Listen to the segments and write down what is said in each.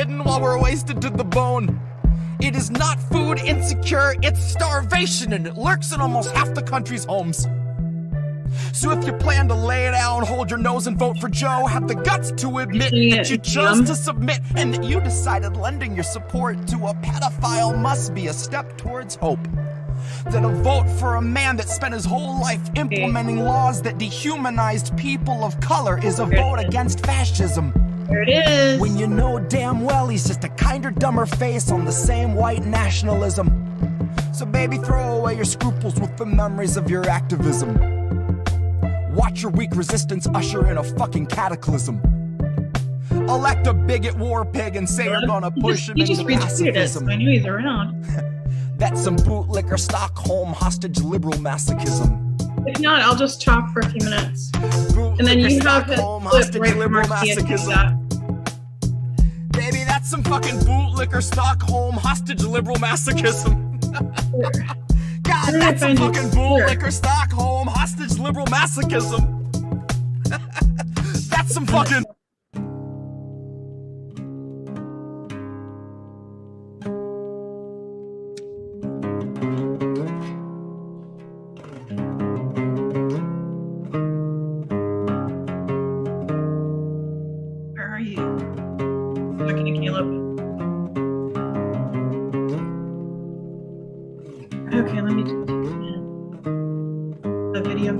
hidden while we're wasted to the bone. It is not food insecure, it's starvation, and it lurks in almost half the country's homes. So if you plan to lay down, hold your nose and vote for Joe, have the guts to admit that you chose to submit, and that you decided lending your support to a pedophile must be a step towards hope. That a vote for a man that spent his whole life implementing laws that dehumanized people of color is a vote against fascism. There it is. When you know damn well he's just a kinder, dumber face on the same white nationalism. So baby, throw away your scruples with the memories of your activism. Watch your weak resistance usher in a fucking cataclysm. Elect a bigot war pig and say you're gonna push him into pacifism. I knew he's around. That's some bootlicker Stockholm hostage liberal masochism. If not, I'll just talk for a few minutes. And then you have to flip right from our masochism. Baby, that's some fucking bootlicker Stockholm hostage liberal masochism. God, that's some fucking bootlicker Stockholm hostage liberal masochism. That's some fucking... Okay, let me do the video.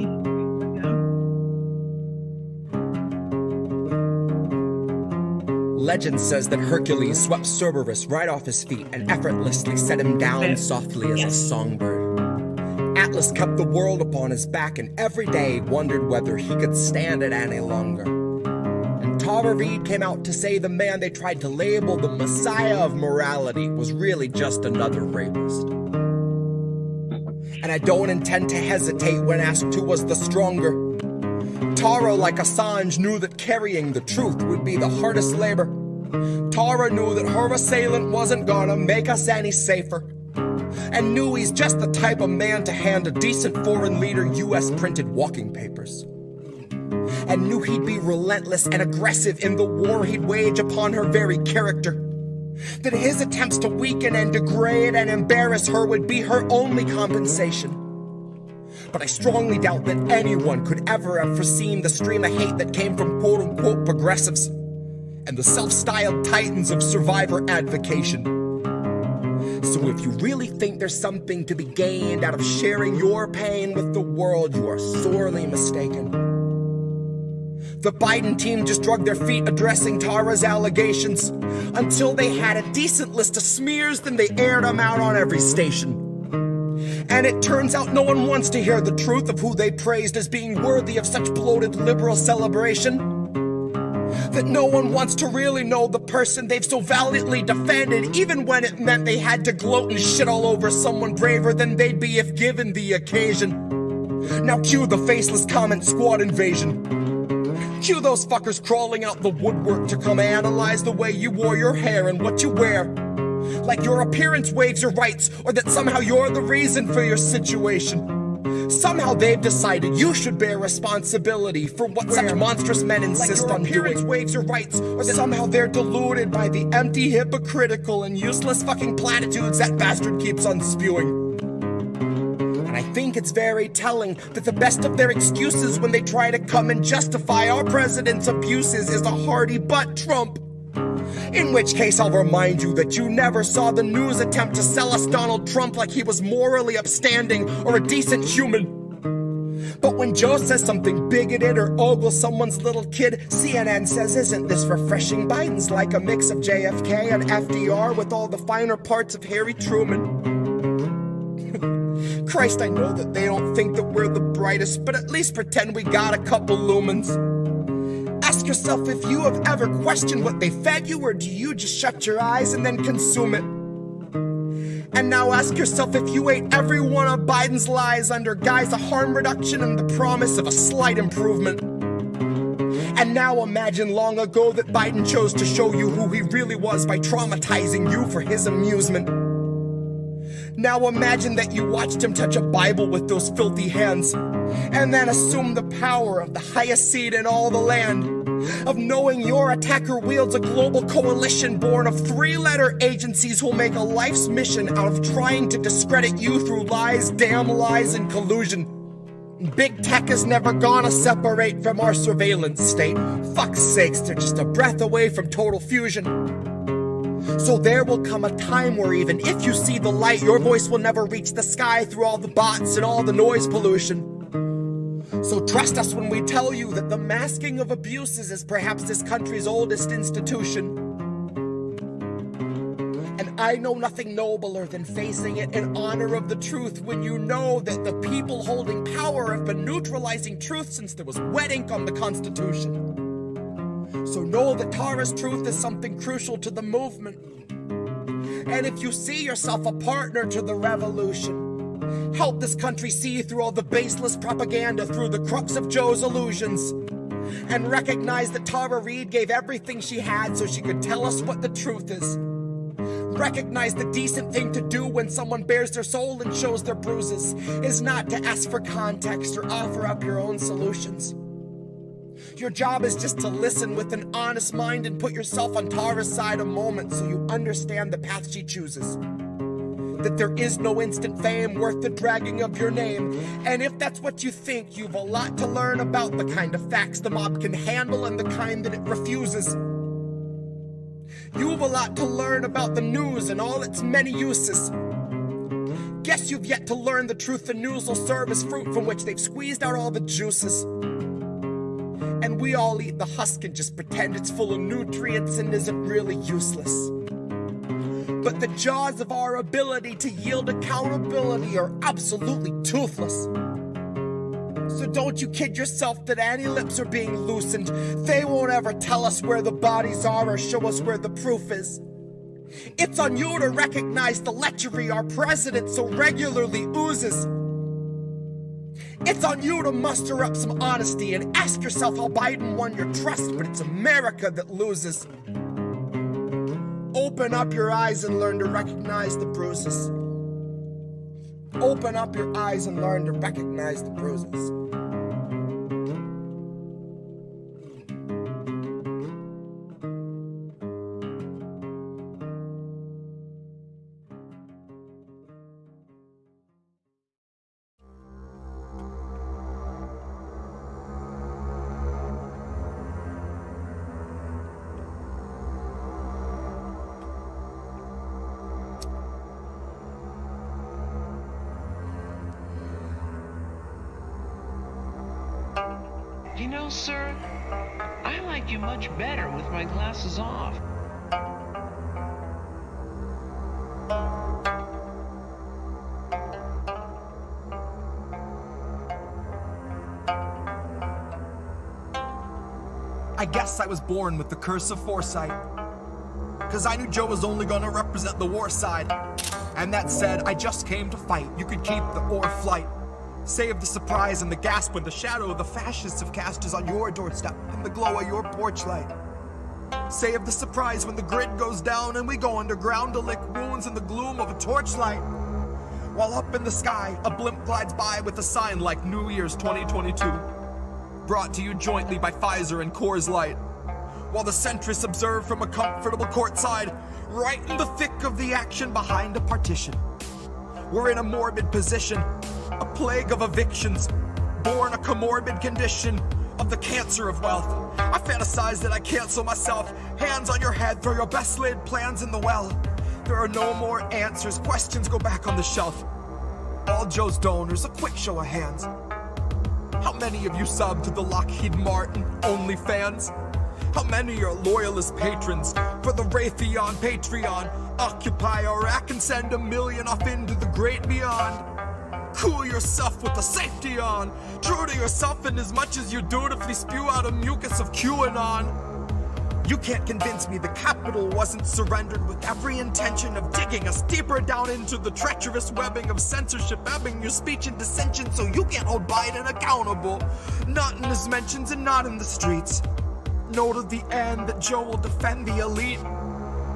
Legend says that Hercules swept Cerberus right off his feet and effortlessly set him down softly as a songbird. Atlas kept the world upon his back and every day wondered whether he could stand it any longer. And Tara Reade came out to say the man they tried to label the messiah of morality was really just another rapist. And I don't intend to hesitate when asked who was the stronger. Tara, like Assange, knew that carrying the truth would be the hardest labor. Tara knew that her assailant wasn't gonna make us any safer. And knew he's just the type of man to hand a decent foreign leader US printed walking papers. And knew he'd be relentless and aggressive in the war he'd wage upon her very character. That his attempts to weaken and degrade and embarrass her would be her only compensation. But I strongly doubt that anyone could ever have foreseen the stream of hate that came from quote-unquote progressives and the self-styled titans of survivor advocation. So if you really think there's something to be gained out of sharing your pain with the world, you are sorely mistaken. The Biden team just dragged their feet addressing Tara's allegations. Until they had a decent list of smears, then they aired them out on every station. And it turns out no one wants to hear the truth of who they praised as being worthy of such bloated liberal celebration. That no one wants to really know the person they've so valiantly defended, even when it meant they had to gloat and shit all over someone braver than they'd be if given the occasion. Now cue the faceless comment squad invasion. Cue those fuckers crawling out the woodwork to come analyze the way you wore your hair and what you wear. Like your appearance waives your rights, or that somehow you're the reason for your situation. Somehow they've decided you should bear responsibility for what such monstrous men insist on doing. Like your appearance waives your rights, or that somehow they're deluded by the empty, hypocritical, and useless fucking platitudes that bastard keeps on spewing. And I think it's very telling that the best of their excuses when they try to come and justify our president's abuses is a hearty butt Trump. In which case I'll remind you that you never saw the news attempt to sell us Donald Trump like he was morally upstanding or a decent human. But when Joe says something bigoted or ogles someone's little kid, CNN says, isn't this refreshing? Biden's like a mix of JFK and FDR with all the finer parts of Harry Truman. Christ, I know that they don't think that we're the brightest, but at least pretend we got a couple lumens. Ask yourself if you have ever questioned what they fed you, or do you just shut your eyes and then consume it? And now ask yourself if you ate every one of Biden's lies under guise of harm reduction and the promise of a slight improvement. And now imagine long ago that Biden chose to show you who he really was by traumatizing you for his amusement. Now imagine that you watched him touch a Bible with those filthy hands, and then assume the power of the highest seat in all the land, of knowing your attacker wields a global coalition born of 3-letter agencies who'll make a life's mission out of trying to discredit you through lies, damn lies, and collusion. Big tech is never gonna separate from our surveillance state. Fuck's sakes, they're just a breath away from total fusion. So there will come a time where even if you see the light, your voice will never reach the sky through all the bots and all the noise pollution. So trust us when we tell you that the masking of abuses is perhaps this country's oldest institution. And I know nothing nobler than facing it in honor of the truth when you know that the people holding power have been neutralizing truth since there was wet ink on the Constitution. So know that Tara's truth is something crucial to the movement. And if you see yourself a partner to the revolution, help this country see through all the baseless propaganda through the crux of Joe's illusions. And recognize that Tara Reade gave everything she had so she could tell us what the truth is. Recognize the decent thing to do when someone bears their soul and shows their bruises is not to ask for context or offer up your own solutions. Your job is just to listen with an honest mind and put yourself on Tara's side a moment so you understand the path she chooses. That there is no instant fame worth the dragging of your name. And if that's what you think, you've a lot to learn about the kind of facts the mob can handle and the kind that it refuses. You've a lot to learn about the news and all its many uses. Guess you've yet to learn the truth the news will serve as fruit from which they've squeezed out all the juices. And we all eat the husk and just pretend it's full of nutrients and isn't really useless. But the jaws of our ability to yield accountability are absolutely toothless. So don't you kid yourself that any lips are being loosened. They won't ever tell us where the bodies are or show us where the proof is. It's on you to recognize the lechery our president so regularly oozes. It's on you to muster up some honesty and ask yourself how Biden won your trust, but it's America that loses. Open up your eyes and learn to recognize the bruises. Open up your eyes and learn to recognize the bruises. You know, sir, I like you much better with my glasses off. I guess I was born with the curse of foresight. Cause I knew Joe was only gonna represent the war side. And that said, I just came to fight. You could keep the or flight. Save the surprise and the gasp when the shadow of the fascists have cast is on your doorstep and the glow of your porch light. Save the surprise when the grid goes down and we go underground to lick wounds in the gloom of a torchlight. While up in the sky, a blimp glides by with a sign like New Year's 2022. Brought to you jointly by Pfizer and Coors Light. While the centrists observe from a comfortable courtside, right in the thick of the action behind a partition. We're in a morbid position, a plague of evictions, born a comorbid condition of the cancer of wealth. I fantasize that I cancel myself, hands on your head, throw your best laid plans in the well. There are no more answers, questions go back on the shelf. All Joe's donors, a quick show of hands. How many of you sub to the Lockheed Martin OnlyFans? How many are loyalist patrons for the Raytheon Patreon? Occupy Iraq and send $1 million off into the great beyond. Cool yourself with the safety on. True to yourself in as much as you dutifully spew out a mucus of QAnon. You can't convince me the Capitol wasn't surrendered with every intention of digging us deeper down into the treacherous webbing of censorship, ebbing your speech and dissension so you can't hold Biden accountable. Not in his mentions and not in the streets. No to the end that Joe will defend the elite.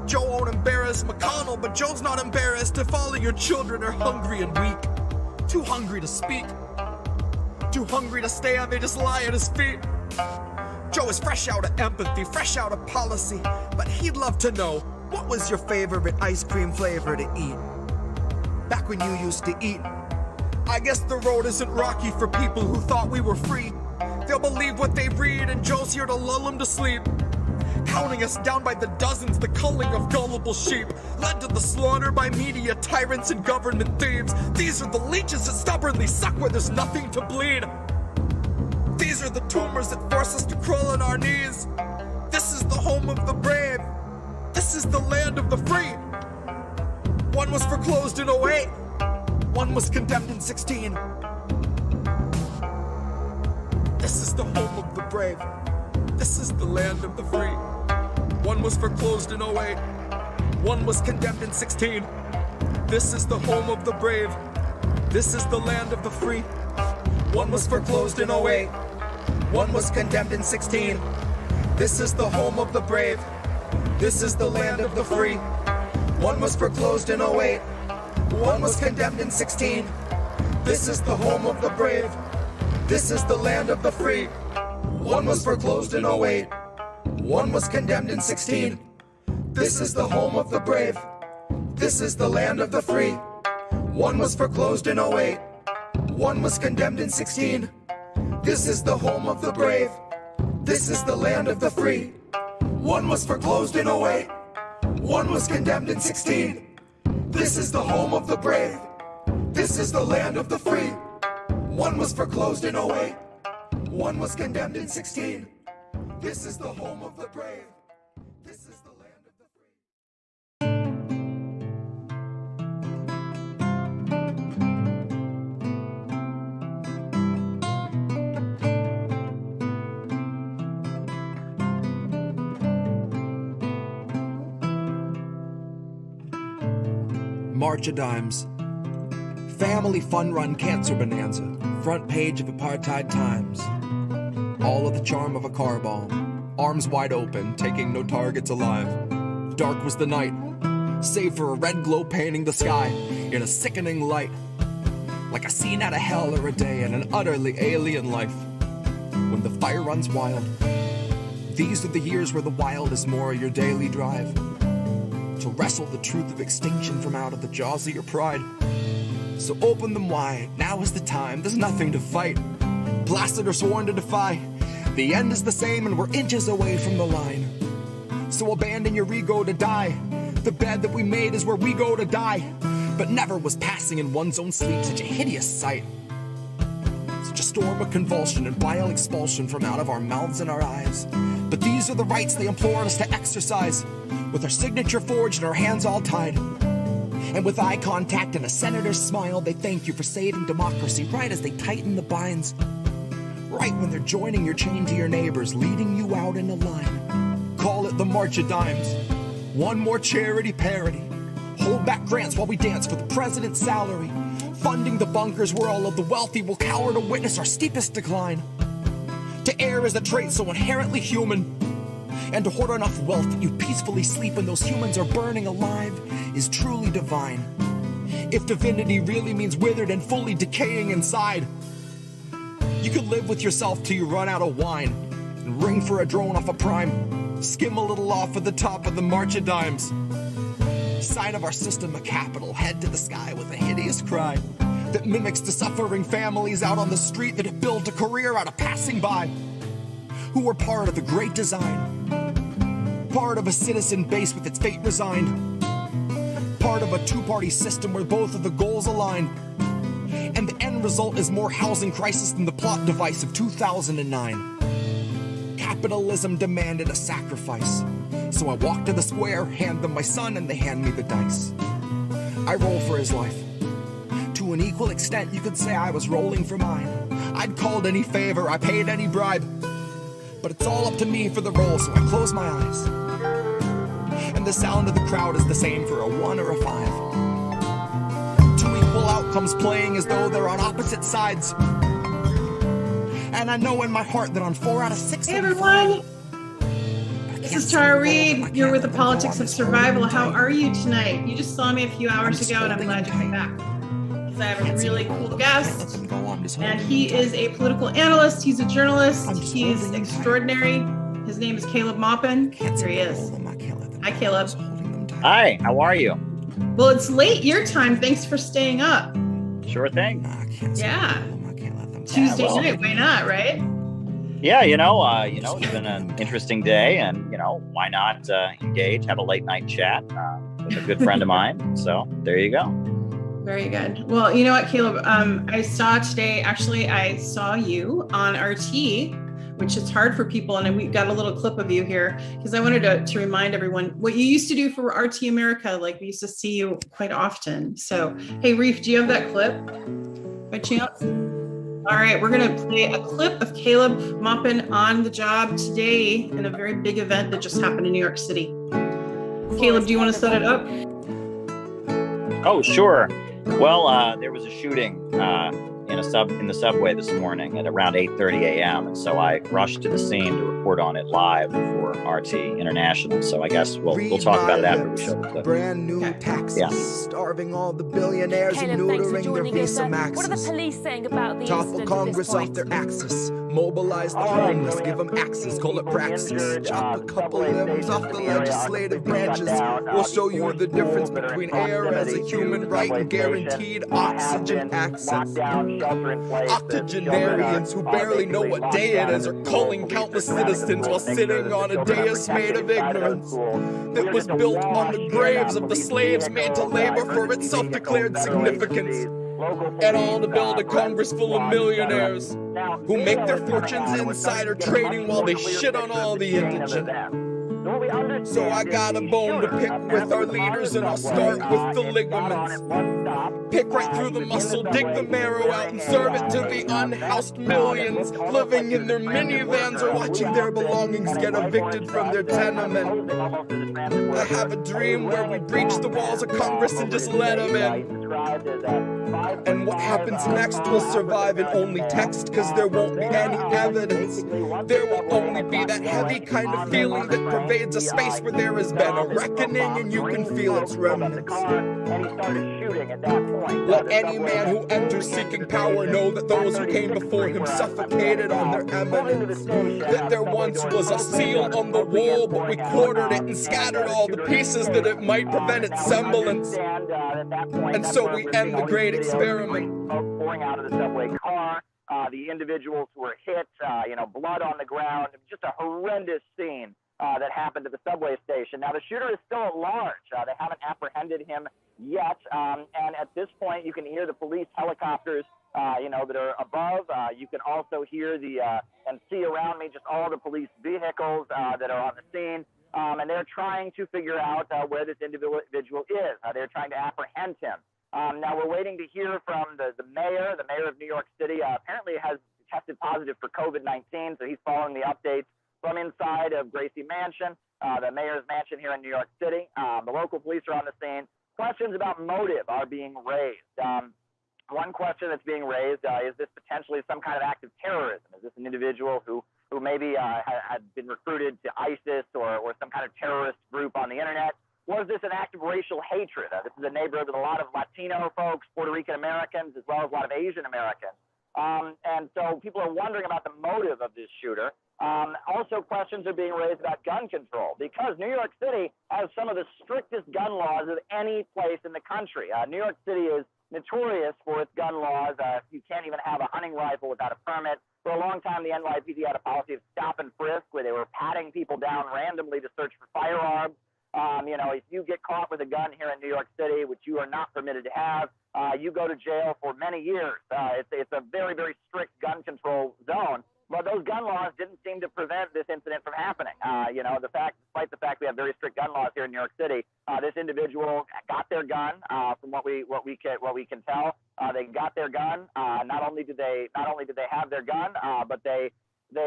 Joe won't embarrass McConnell, but Joe's not embarrassed if all of your children are hungry and weak. Too hungry to speak. Too hungry to stand, they just lie at his feet. Joe is fresh out of empathy, fresh out of policy, but he'd love to know, what was your favorite ice cream flavor to eat? Back when you used to eat. I guess the road isn't rocky for people who thought we were free. They'll believe what they read, and Joe's here to lull them to sleep. Counting us down by the dozens, the culling of gullible sheep, led to the slaughter by media tyrants and government thieves. These are the leeches that stubbornly suck where there's nothing to bleed. These are the tumors that force us to crawl on our knees. This is the home of the brave. This is the land of the free. One was foreclosed in 08. One was condemned in 16. This is the home of the brave. This is the land of the free. One was foreclosed in 08. One was condemned in 16. This is the home of the brave. This is the land of the free. One was foreclosed in 08. One was condemned in 16. This is the home of the brave. This is the land of the free. One was foreclosed in 08. One was condemned in 16. This is the home of the brave. This is the land of the free. One was foreclosed in 08. One was condemned in 16. This is the home of the brave. This is the land of the free. One was foreclosed in 08. One was condemned in 16. This is the home of the brave. This is the land of the free. One was foreclosed in 08. One was condemned in 16. This is the home of the brave. This is the land of the free. One was foreclosed in 08. One was condemned in 16. This is the home of the brave. This is the land of the free. March of Dimes. Family fun run cancer bonanza. Front page of Apartheid Times. All of the charm of a car bomb. Arms wide open, taking no targets alive. Dark was the night, save for a red glow painting the sky in a sickening light. Like a scene out of hell or a day in an utterly alien life. When the fire runs wild. These are the years where the wild is more your daily drive. To wrestle the truth of extinction from out of the jaws of your pride. So open them wide, now is the time, there's nothing to fight. Blasted or sworn to defy, the end is the same and we're inches away from the line. So abandon your ego to die, the bed that we made is where we go to die. But never was passing in one's own sleep such a hideous sight. Such a storm of convulsion and vile expulsion from out of our mouths and our eyes. But these are the rights they implore us to exercise, with our signature forged and our hands all tied. And with eye contact and a senator's smile, they thank you for saving democracy right as they tighten the binds. Right when they're joining your chain to your neighbors, leading you out in a line. Call it the March of Dimes. One more charity parody. Hold back grants while we dance for the president's salary. Funding the bunkers where all of the wealthy will cower to witness our steepest decline. To err is a trait so inherently human. And to hoard enough wealth that you peacefully sleep when those humans are burning alive is truly divine. If divinity really means withered and fully decaying inside, you could live with yourself till you run out of wine and ring for a drone off a prime, skim a little off of the top of the March of Dimes. Sign of our system of capital, head to the sky with a hideous cry that mimics the suffering families out on the street that have built a career out of passing by, who were part of the great design. Part of a citizen base with its fate resigned. Part of a two-party system where both of the goals align. And the end result is more housing crisis than the plot device of 2009. Capitalism demanded a sacrifice. So I walk to the square, hand them my son, and they hand me the dice. I roll for his life. To an equal extent, you could say I was rolling for mine. I'd called any favor, I paid any bribe. But it's all up to me for the roll, so I close my eyes. And the sound of the crowd is the same for a 1 or a 5. Two equal outcomes playing as though they're on opposite sides. And I know in my heart that on 4 out of 6 Hey everyone! This is Tara Reade. You're with the Politics of Survival. How are you tonight? You just saw me a few hours ago, and I'm glad you came back. Because I have a really cool guest, and he is a political analyst. He's a journalist. He's extraordinary. His name is Caleb Maupin. Here he is. Hi, Caleb. Hi, how are you? Well, it's late your time. Thanks for staying up. Sure thing. Yeah. Tuesday night, why not, right? Yeah, it's been an interesting day, and why not engage, have a late night chat with a good friend of mine. So there you go. Very good. Well, you know what, Caleb? I saw you on RT, which is hard for people, and we got a little clip of you here because I wanted to remind everyone what you used to do for RT America. Like, we used to see you quite often. So, hey, Reef, do you have that clip by chance? All right, we're going to play a clip of Caleb Maupin on the job today in a very big event that just happened in New York City. Caleb, do you want to set it up? Oh, sure. Well, there was a shooting in the subway this morning at around 8:30 a.m. And so I rushed to the scene to report on it live for RT International. So I guess we'll talk about it after we show the clip. Brand new taxes, starving all the billionaires and neutering their Visa Maxes. What are the police saying about the Topple Congress off their axis, mobilize the homeless, give them access, call it praxis. Chop a couple limbs off the legislative branches. We'll show you the difference between air as a human right and guaranteed oxygen access. Octogenarians who barely know what day it is are culling countless citizens while sitting on a dais made of ignorance that was built on the graves of the slaves made to labor for its self-declared significance. And all to build a Congress full of millionaires who make their fortunes insider trading while they shit on all the indigent. So I got a bone to pick with our leaders, and I'll start with the ligaments. Pick right through the muscle, dig the marrow out, and serve it to the unhoused millions living in their minivans or watching their belongings get evicted from their tenement. I have a dream where we breach the walls of Congress and just let them in. And what happens next will survive in only text, cause there won't be any evidence. There will only be that heavy kind of feeling that pervades a space where there has been a reckoning and you can feel its remnants. Let any man who enters seeking power know that those who came before him suffocated on their eminence. That there once was a seal on the wall, but we quartered it and scattered all the pieces that it might prevent its semblance. And so we end the great experiment. Pouring out of the subway car, the individuals who were hit, blood on the ground, just a horrendous scene that happened at the subway station. Now, the shooter is still at large. They haven't apprehended him yet, and at this point, you can hear the police helicopters, that are above. You can also hear and see around me just all the police vehicles that are on the scene, and they're trying to figure out where this individual is. They're trying to apprehend him. Now, we're waiting to hear from the mayor. The mayor of New York City apparently has tested positive for COVID-19, so he's following the updates from inside of Gracie Mansion, the mayor's mansion here in New York City. The local police are on the scene. Questions about motive are being raised. One question that's being raised is this potentially some kind of act of terrorism? Is this an individual who maybe had been recruited to ISIS or some kind of terrorist group on the internet? Was this an act of racial hatred? This is a neighborhood with a lot of Latino folks, Puerto Rican Americans, as well as a lot of Asian Americans. And so people are wondering about the motive of this shooter. Also, questions are being raised about gun control because New York City has some of the strictest gun laws of any place in the country. New York City is notorious for its gun laws. You can't even have a hunting rifle without a permit. For a long time, the NYPD had a policy of stop and frisk where they were patting people down randomly to search for firearms. If you get caught with a gun here in New York City, which you are not permitted to have, you go to jail for many years. It's a very, very strict gun control zone. But those gun laws didn't seem to prevent this incident from happening. Despite the fact we have very strict gun laws here in New York City, this individual got their gun. From what we can tell, they got their gun. Not only did they have their gun, but they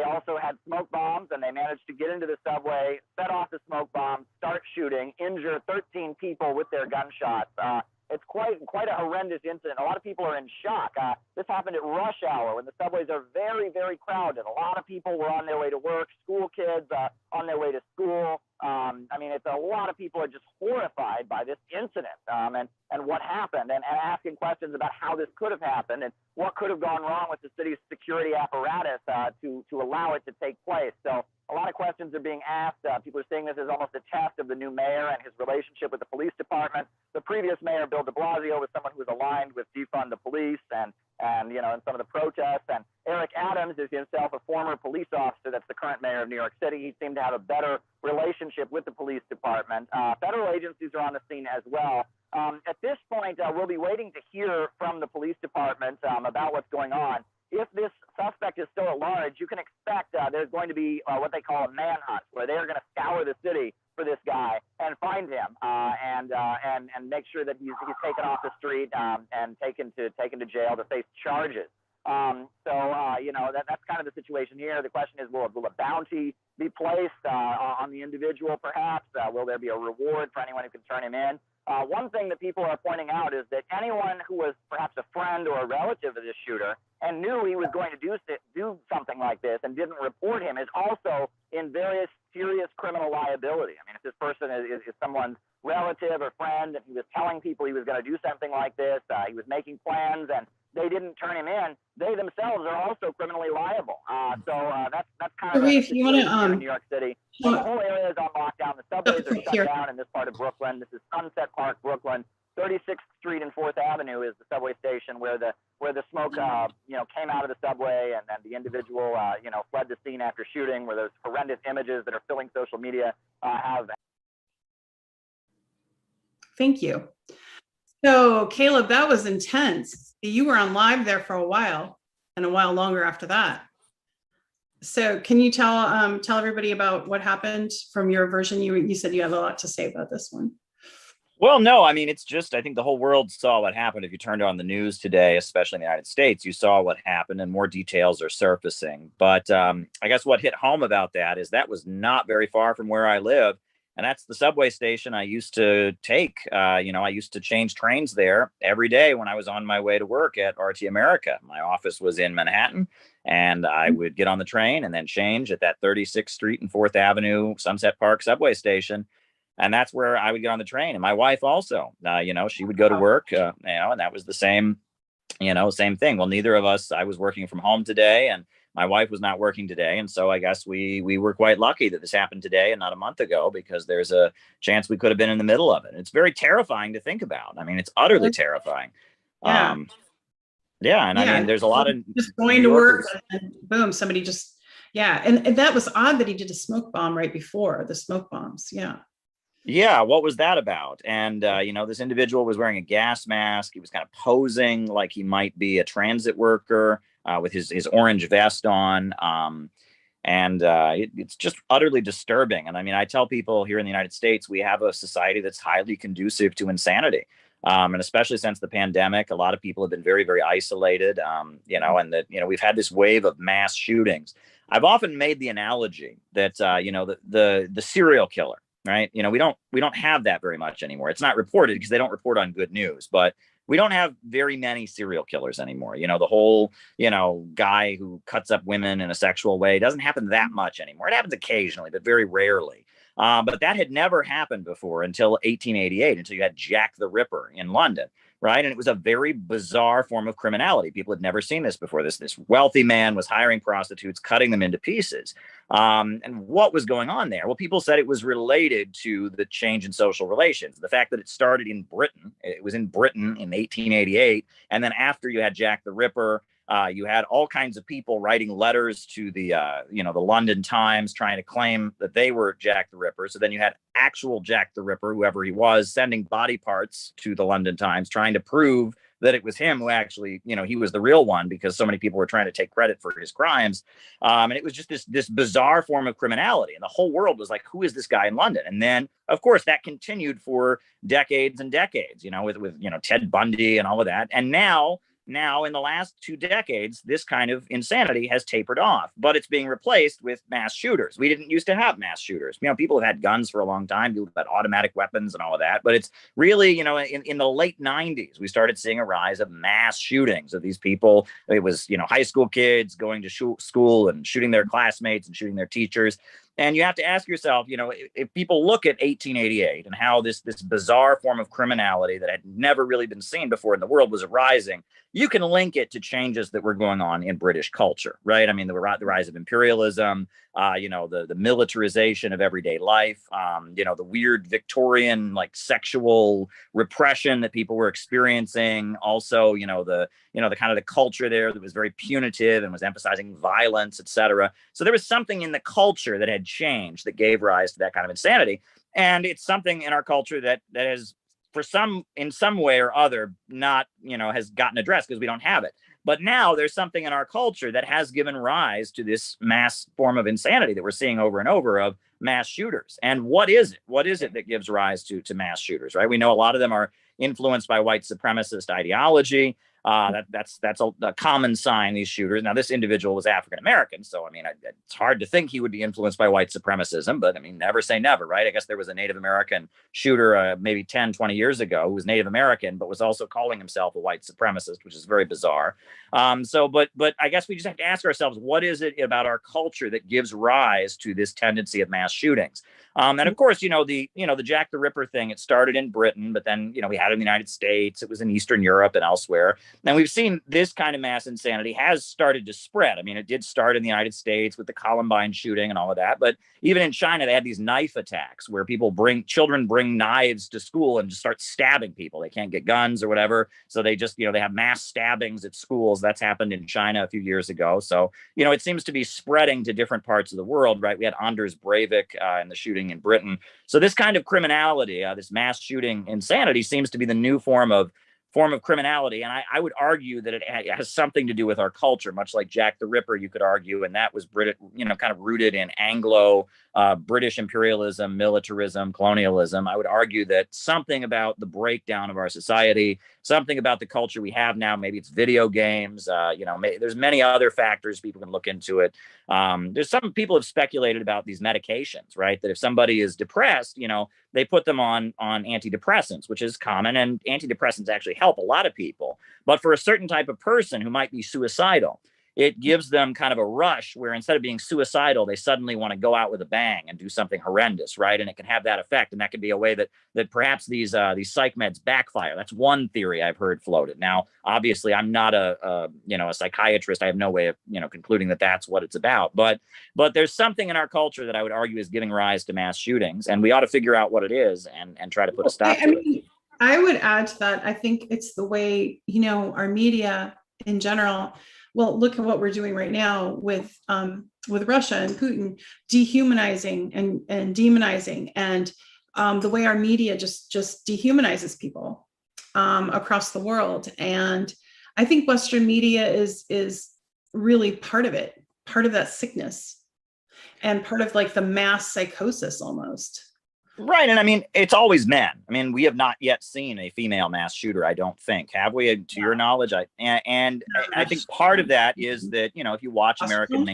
also had smoke bombs, and they managed to get into the subway, set off the smoke bombs, start shooting, injure 13 people with their gunshots. it's quite a horrendous incident. A lot of people are in shock. This happened at rush hour when the subways are very, very crowded. A lot of people were on their way to work, school kids on their way to school. I mean, it's a lot of people are just horrified by this incident and what happened, and asking questions about how this could have happened and what could have gone wrong with the city's security apparatus to allow it to take place. So a lot of questions are being asked. People are seeing this as almost a test of the new mayor and his relationship with the police department. The previous mayor, Bill de Blasio, was someone who was aligned with defund the police and in some of the protests. And Eric Adams is himself a former police officer that's the current mayor of New York City. He seemed to have a better relationship with the police department. Federal agencies are on the scene as well. At this point, we'll be waiting to hear from the police department about what's going on. If this suspect is still at large, you can expect there's going to be what they call a manhunt, where they are going to scour the city for this guy and find him and make sure that he's taken off the street and taken to jail to face charges. That's kind of the situation here. The question is, will a bounty be placed on the individual, perhaps? Will there be a reward for anyone who can turn him in? One thing that people are pointing out is that anyone who was perhaps a friend or a relative of this shooter and knew he was going to do something like this and didn't report him is also in very serious criminal liability. I mean, if this person is someone's relative or friend and he was telling people he was going to do something like this, he was making plans and they didn't turn him in, they themselves are also criminally liable. That's kind of Reeve, you want to in New York City. So the whole area is on lockdown. The subways are shut down in this part of Brooklyn. This is Sunset Park, Brooklyn. 36th Street and 4th Avenue is the subway station where the smoke came out of the subway, and then the individual fled the scene after shooting, where those horrendous images that are filling social media have. Thank you. So, Caleb, that was intense. You were on live there for a while, and a while longer after that. So, can you tell everybody about what happened from your version? You said you have a lot to say about this one. Well, no, I mean, it's just, I think the whole world saw what happened. If you turned on the news today, especially in the United States, you saw what happened and more details are surfacing. But I guess what hit home about that is that was not very far from where I live. And that's the subway station I used to take. I used to change trains there every day when I was on my way to work at RT America. My office was in Manhattan, and I would get on the train and then change at that 36th Street and 4th Avenue Sunset Park subway station. And that's where I would get on the train. And my wife also, she would go to work, and that was the same thing. Well, neither of us, I was working from home today and my wife was not working today. And so I guess we were quite lucky that this happened today and not a month ago, because there's a chance we could have been in the middle of it. It's very terrifying to think about. I mean, it's utterly terrifying. Yeah. I mean, there's a lot of just going to work and boom, somebody just, And that was odd that he did a smoke bomb right before the smoke bombs. Yeah, what was that about? And, this individual was wearing a gas mask. He was kind of posing like he might be a transit worker with his orange vest on. It's just utterly disturbing. And I mean, I tell people here in the United States, we have a society that's highly conducive to insanity. And especially since the pandemic, a lot of people have been very, very isolated, and that, we've had this wave of mass shootings. I've often made the analogy that, the serial killer. Right. We don't have that very much anymore. It's not reported because they don't report on good news, but we don't have very many serial killers anymore. The whole, guy who cuts up women in a sexual way doesn't happen that much anymore. It happens occasionally, but very rarely. But that had never happened before until 1888, until you had Jack the Ripper in London. Right. And it was a very bizarre form of criminality. People had never seen this before. This wealthy man was hiring prostitutes, cutting them into pieces. And what was going on there? Well, people said it was related to the change in social relations. The fact that it started in Britain. It was in Britain in 1888. And then after you had Jack the Ripper, you had all kinds of people writing letters to the London Times trying to claim that they were Jack the Ripper. So then you had actual Jack the Ripper, whoever he was, sending body parts to the London Times, trying to prove that it was him who actually, he was the real one, because so many people were trying to take credit for his crimes. And it was just this bizarre form of criminality. And the whole world was like, who is this guy in London? And then, of course, that continued for decades and decades, with Ted Bundy and all of that. And now now in the last 2 decades, this kind of insanity has tapered off, but it's being replaced with mass shooters. We didn't used to have mass shooters. People have had guns for a long time, people have had automatic weapons and all of that, but it's really, in the late 90s, we started seeing a rise of mass shootings of these people. It was, high school kids going to school and shooting their classmates and shooting their teachers. And you have to ask yourself, if people look at 1888 and how this bizarre form of criminality that had never really been seen before in the world was arising, you can link it to changes that were going on in British culture, right? I mean, the rise of imperialism, the militarization of everyday life, the weird Victorian sexual repression that people were experiencing. Also, the kind of the culture there that was very punitive and was emphasizing violence, etc. So there was something in the culture that had changed that gave rise to that kind of insanity. And it's something in our culture that has, in some way or other, not, has gotten addressed because we don't have it. But now there's something in our culture that has given rise to this mass form of insanity that we're seeing over and over of mass shooters. And what is it? What is it that gives rise to mass shooters, right? We know a lot of them are influenced by white supremacist ideology. That's a common sign, these shooters. Now, this individual was African-American, so, it's hard to think he would be influenced by white supremacism, but, never say never, right? I guess there was a Native American shooter maybe 10, 20 years ago who was Native American, but was also calling himself a white supremacist, which is very bizarre. But I guess we just have to ask ourselves, what is it about our culture that gives rise to this tendency of mass shootings? And of course, the Jack the Ripper thing, it started in Britain, but then, we had it in the United States, it was in Eastern Europe and elsewhere. And we've seen this kind of mass insanity has started to spread. It did start in the United States with the Columbine shooting and all of that. But even in China, they had these knife attacks where children bring knives to school and just start stabbing people. They can't get guns or whatever. So they just, they have mass stabbings at schools. That's happened in China a few years ago. So, it seems to be spreading to different parts of the world, right? We had Anders Breivik in the shooting in Britain. So this kind of criminality, this mass shooting insanity seems to be the new form of criminality. And I would argue that it has something to do with our culture, much like Jack the Ripper, you could argue. And that was kind of rooted in Anglo British imperialism, militarism, colonialism. I would argue that something about the breakdown of our society, something about the culture we have now, maybe it's video games, there's many other factors, people can look into it. There's some people have speculated about these medications, right? That if somebody is depressed, they put them on antidepressants, which is common, and antidepressants actually help a lot of people. But for a certain type of person who might be suicidal, it gives them kind of a rush where instead of being suicidal, they suddenly want to go out with a bang and do something horrendous, right? And it can have that effect, and that could be a way that perhaps these psych meds backfire. That's one theory I've heard floated. Now, obviously, I'm not a psychiatrist. I have no way of concluding that that's what it's about. But there's something in our culture that I would argue is giving rise to mass shootings, and we ought to figure out what it is and try to put a stop to it. I would add to that. I think it's the way our media in general. Well, look at what we're doing right now with Russia and Putin, dehumanizing and demonizing, and the way our media just dehumanizes people across the world. And I think Western media is really part of it, part of that sickness, and part of the mass psychosis almost. Right. And it's always men. We have not yet seen a female mass shooter, I don't think. Have we, to your knowledge? I think part of that is that, if you watch American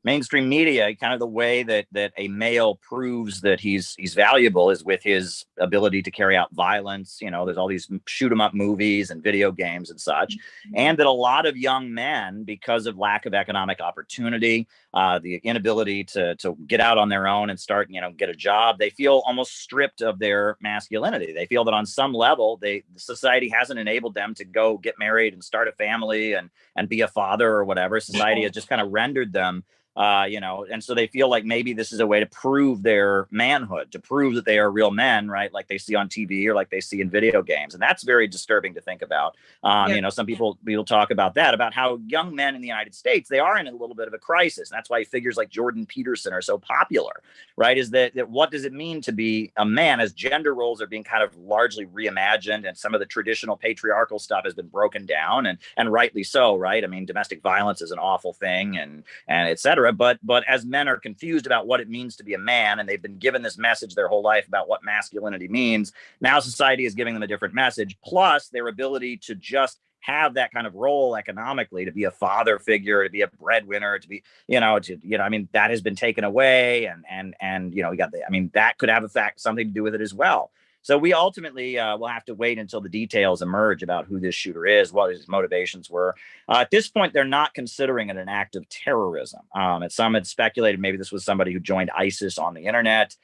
mainstream media, kind of the way that a male proves that he's valuable is with his ability to carry out violence. There's all these shoot 'em up movies and video games and such. And that a lot of young men, because of lack of economic opportunity, the inability to get out on their own and start, get a job, they feel almost stripped of their masculinity. They feel that on some level, society hasn't enabled them to go get married and start a family and be a father or whatever. Society has just kind of rendered them and so they feel like maybe this is a way to prove their manhood, to prove that they are real men, right? Like they see on TV or like they see in video games. And that's very disturbing to think about. Some people talk about that, about how young men in the United States, they are in a little bit of a crisis. And that's why figures like Jordan Peterson are so popular, right? Is that what does it mean to be a man as gender roles are being kind of largely reimagined, and some of the traditional patriarchal stuff has been broken down, and rightly so, right? Domestic violence is an awful thing and et cetera. But as men are confused about what it means to be a man, and they've been given this message their whole life about what masculinity means, now society is giving them a different message, plus their ability to just have that kind of role economically, to be a father figure, to be a breadwinner, to be, I mean, that has been taken away, and we got I mean, that could have something to do with it as well. So we ultimately will have to wait until the details emerge about who this shooter is, what his motivations were. At this point, they're not considering it an act of terrorism. Some had speculated maybe this was somebody who joined ISIS on the internet.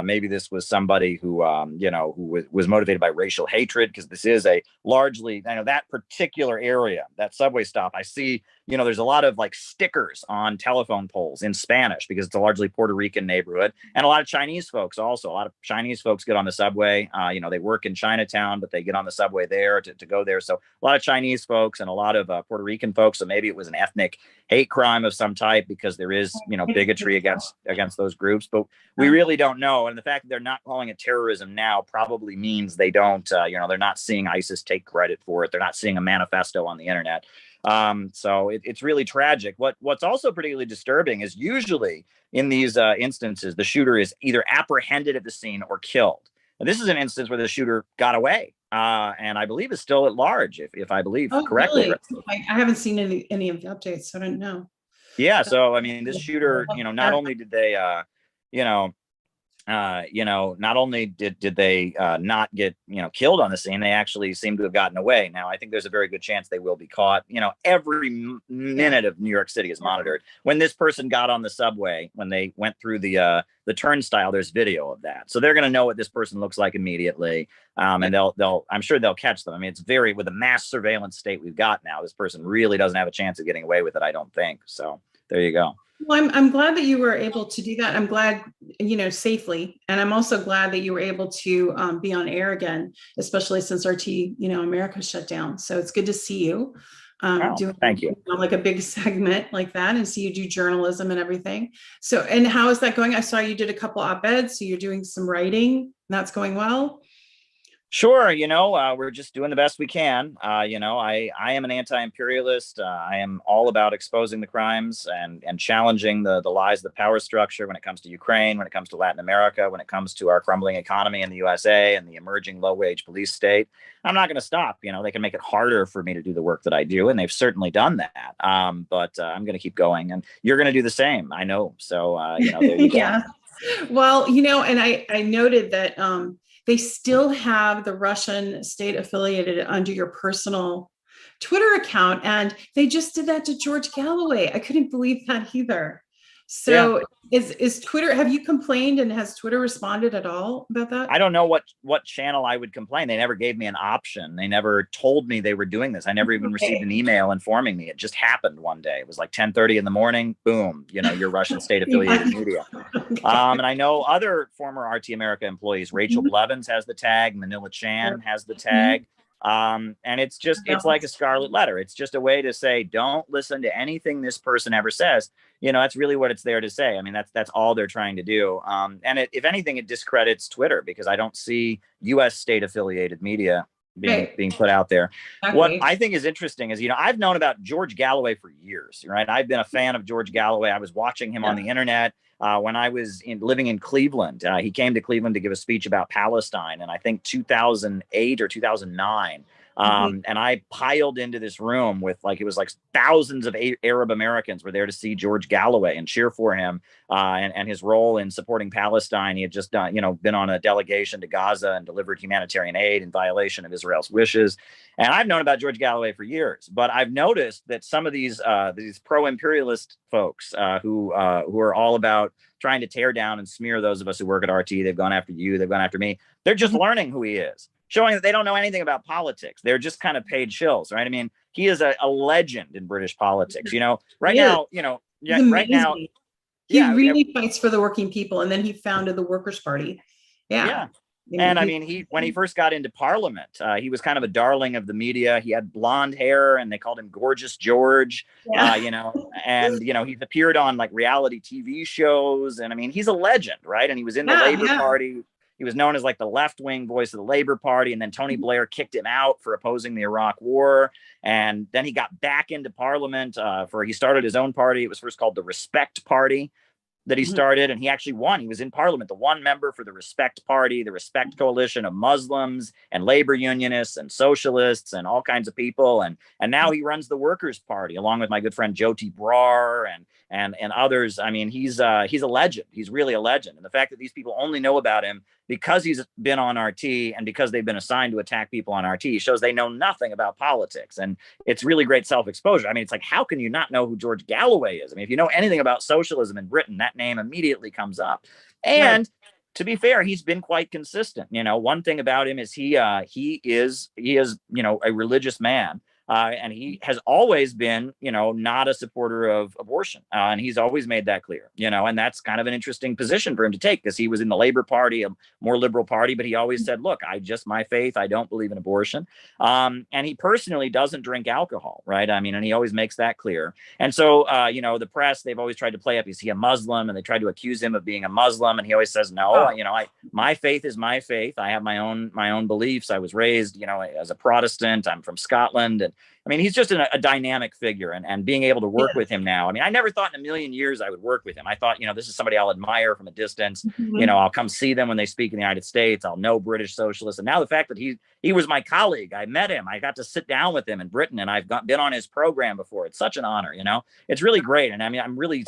Maybe this was somebody who, who was motivated by racial hatred, because this is a largely, that particular area, that subway stop, I see, there's a lot of like stickers on telephone poles in Spanish, because it's a largely Puerto Rican neighborhood, and a lot of Chinese folks also. A lot of Chinese folks get on the subway. They work in Chinatown, but they get on the subway there to go there. So a lot of Chinese folks and a lot of Puerto Rican folks. So maybe it was an ethnic hate crime of some type, because there is, bigotry against those groups. But we really don't know. And the fact that they're not calling it terrorism now probably means they don't, they're not seeing ISIS take credit for it. They're not seeing a manifesto on the internet. So it's really tragic. What's also particularly disturbing is usually in these instances, the shooter is either apprehended at the scene or killed. And this is an instance where the shooter got away, and I believe is still at large, if I believe correctly. Really? I haven't seen any of the updates, so I don't know. Yeah. So, I mean, this shooter, not only did they, not only did they not get, killed on the scene, they actually seem to have gotten away. Now, I think there's a very good chance they will be caught. Every minute of New York City is monitored. When this person got on the subway, when they went through the turnstile, there's video of that. So they're going to know what this person looks like immediately. And I'm sure they'll catch them. I mean, with the mass surveillance state we've got now, this person really doesn't have a chance of getting away with it, I don't think. So there you go. Well, I'm glad that you were able to do that. I'm glad, safely. And I'm also glad that you were able to be on air again, especially since RT, America shut down. So it's good to see you doing thank you. Like a big segment like that, and see you do journalism and everything. So, and how is that going? I saw you did a couple op-eds, so you're doing some writing. That's going well. Sure. We're just doing the best we can. I am an anti-imperialist. I am all about exposing the crimes and challenging the lies of the power structure when it comes to Ukraine, when it comes to Latin America, when it comes to our crumbling economy in the USA and the emerging low-wage police state. I'm not going to stop. They can make it harder for me to do the work that I do, and they've certainly done that. But I'm going to keep going, and you're going to do the same. I know. So, there you go. Yeah. Well, and I noted that they still have the Russian state affiliated under your personal Twitter account. And they just did that to George Galloway. I couldn't believe that either. So is Twitter, have you complained, and has Twitter responded at all about that? I don't know what channel I would complain. They never gave me an option. They never told me they were doing this. I never even received an email informing me. It just happened one day. It was like 10:30 in the morning. Boom, your Russian state affiliated media. And I know other former RT America employees. Rachel Blevins has the tag. Manila Chan has the tag. And it's like a scarlet letter. It's just a way to say, don't listen to anything this person ever says. That's really what it's there to say. I mean, that's all they're trying to do. And if anything, it discredits Twitter, because I don't see U.S. state affiliated media being put out there. Exactly. What I think is interesting is, I've known about George Galloway for years, right? I've been a fan of George Galloway. I was watching him on the internet. When I was living in Cleveland. He came to Cleveland to give a speech about Palestine, and I think 2008 or 2009. And I piled into this room with it was like thousands of Arab Americans were there to see George Galloway and cheer for him and his role in supporting Palestine. He had just done, been on a delegation to Gaza and delivered humanitarian aid in violation of Israel's wishes. And I've known about George Galloway for years, but I've noticed that some of these pro-imperialist folks who are all about trying to tear down and smear those of us who work at RT, they've gone after you, they've gone after me. They're just learning who he is, showing that they don't know anything about politics. They're just kind of paid shills, right? I mean, he is a legend in British politics, right now, right now. He really fights for the working people. And then he founded the Workers' Party. Yeah. And I mean, when he first got into Parliament, he was kind of a darling of the media. He had blonde hair, and they called him Gorgeous George. And he's appeared on like reality TV shows, and I mean, he's a legend, right? And he was in the Labour Party. He was known as like the left-wing voice of the Labour Party, and then Tony Blair kicked him out for opposing the Iraq War. And then he got back into Parliament he started his own party. It was first called the Respect Party. that he started, and he actually won. He was in parliament, the one member for the Respect Party, the Respect Coalition of Muslims and labor unionists and socialists and all kinds of people. And now he runs the Workers' Party along with my good friend Jyoti Brar and others. I mean, he's a legend. He's really a legend. And the fact that these people only know about him because he's been on RT and because they've been assigned to attack people on RT shows they know nothing about politics. And it's really great self-exposure. I mean, it's like, how can you not know who George Galloway is? I mean, if you know anything about socialism in Britain, that name immediately comes up. And to be fair, he's been quite consistent. You know, one thing about him is he is, you know, a religious man. And he has always been, you know, not a supporter of abortion. And he's always made that clear, you know, and that's kind of an interesting position for him to take, because he was in the Labor Party, a more liberal party, but he always said, look, my faith, I don't believe in abortion. And he personally doesn't drink alcohol, right? I mean, and he always makes that clear. And so, you know, the press, they've always tried to play up, is he a Muslim? And they tried to accuse him of being a Muslim. And he always says, no, you know, my faith is my faith. I have my own beliefs. I was raised, you know, as a Protestant. I'm from Scotland. And I mean, he's just a dynamic figure, and being able to work with him now. I mean, I never thought in a million years I would work with him. I thought, you know, this is somebody I'll admire from a distance. You know, I'll come see them when they speak in the United States. I'll know British socialists. And now the fact that he was my colleague, I met him, I got to sit down with him in Britain, and I've been on his program before. It's such an honor, you know, it's really great. And I mean, I'm really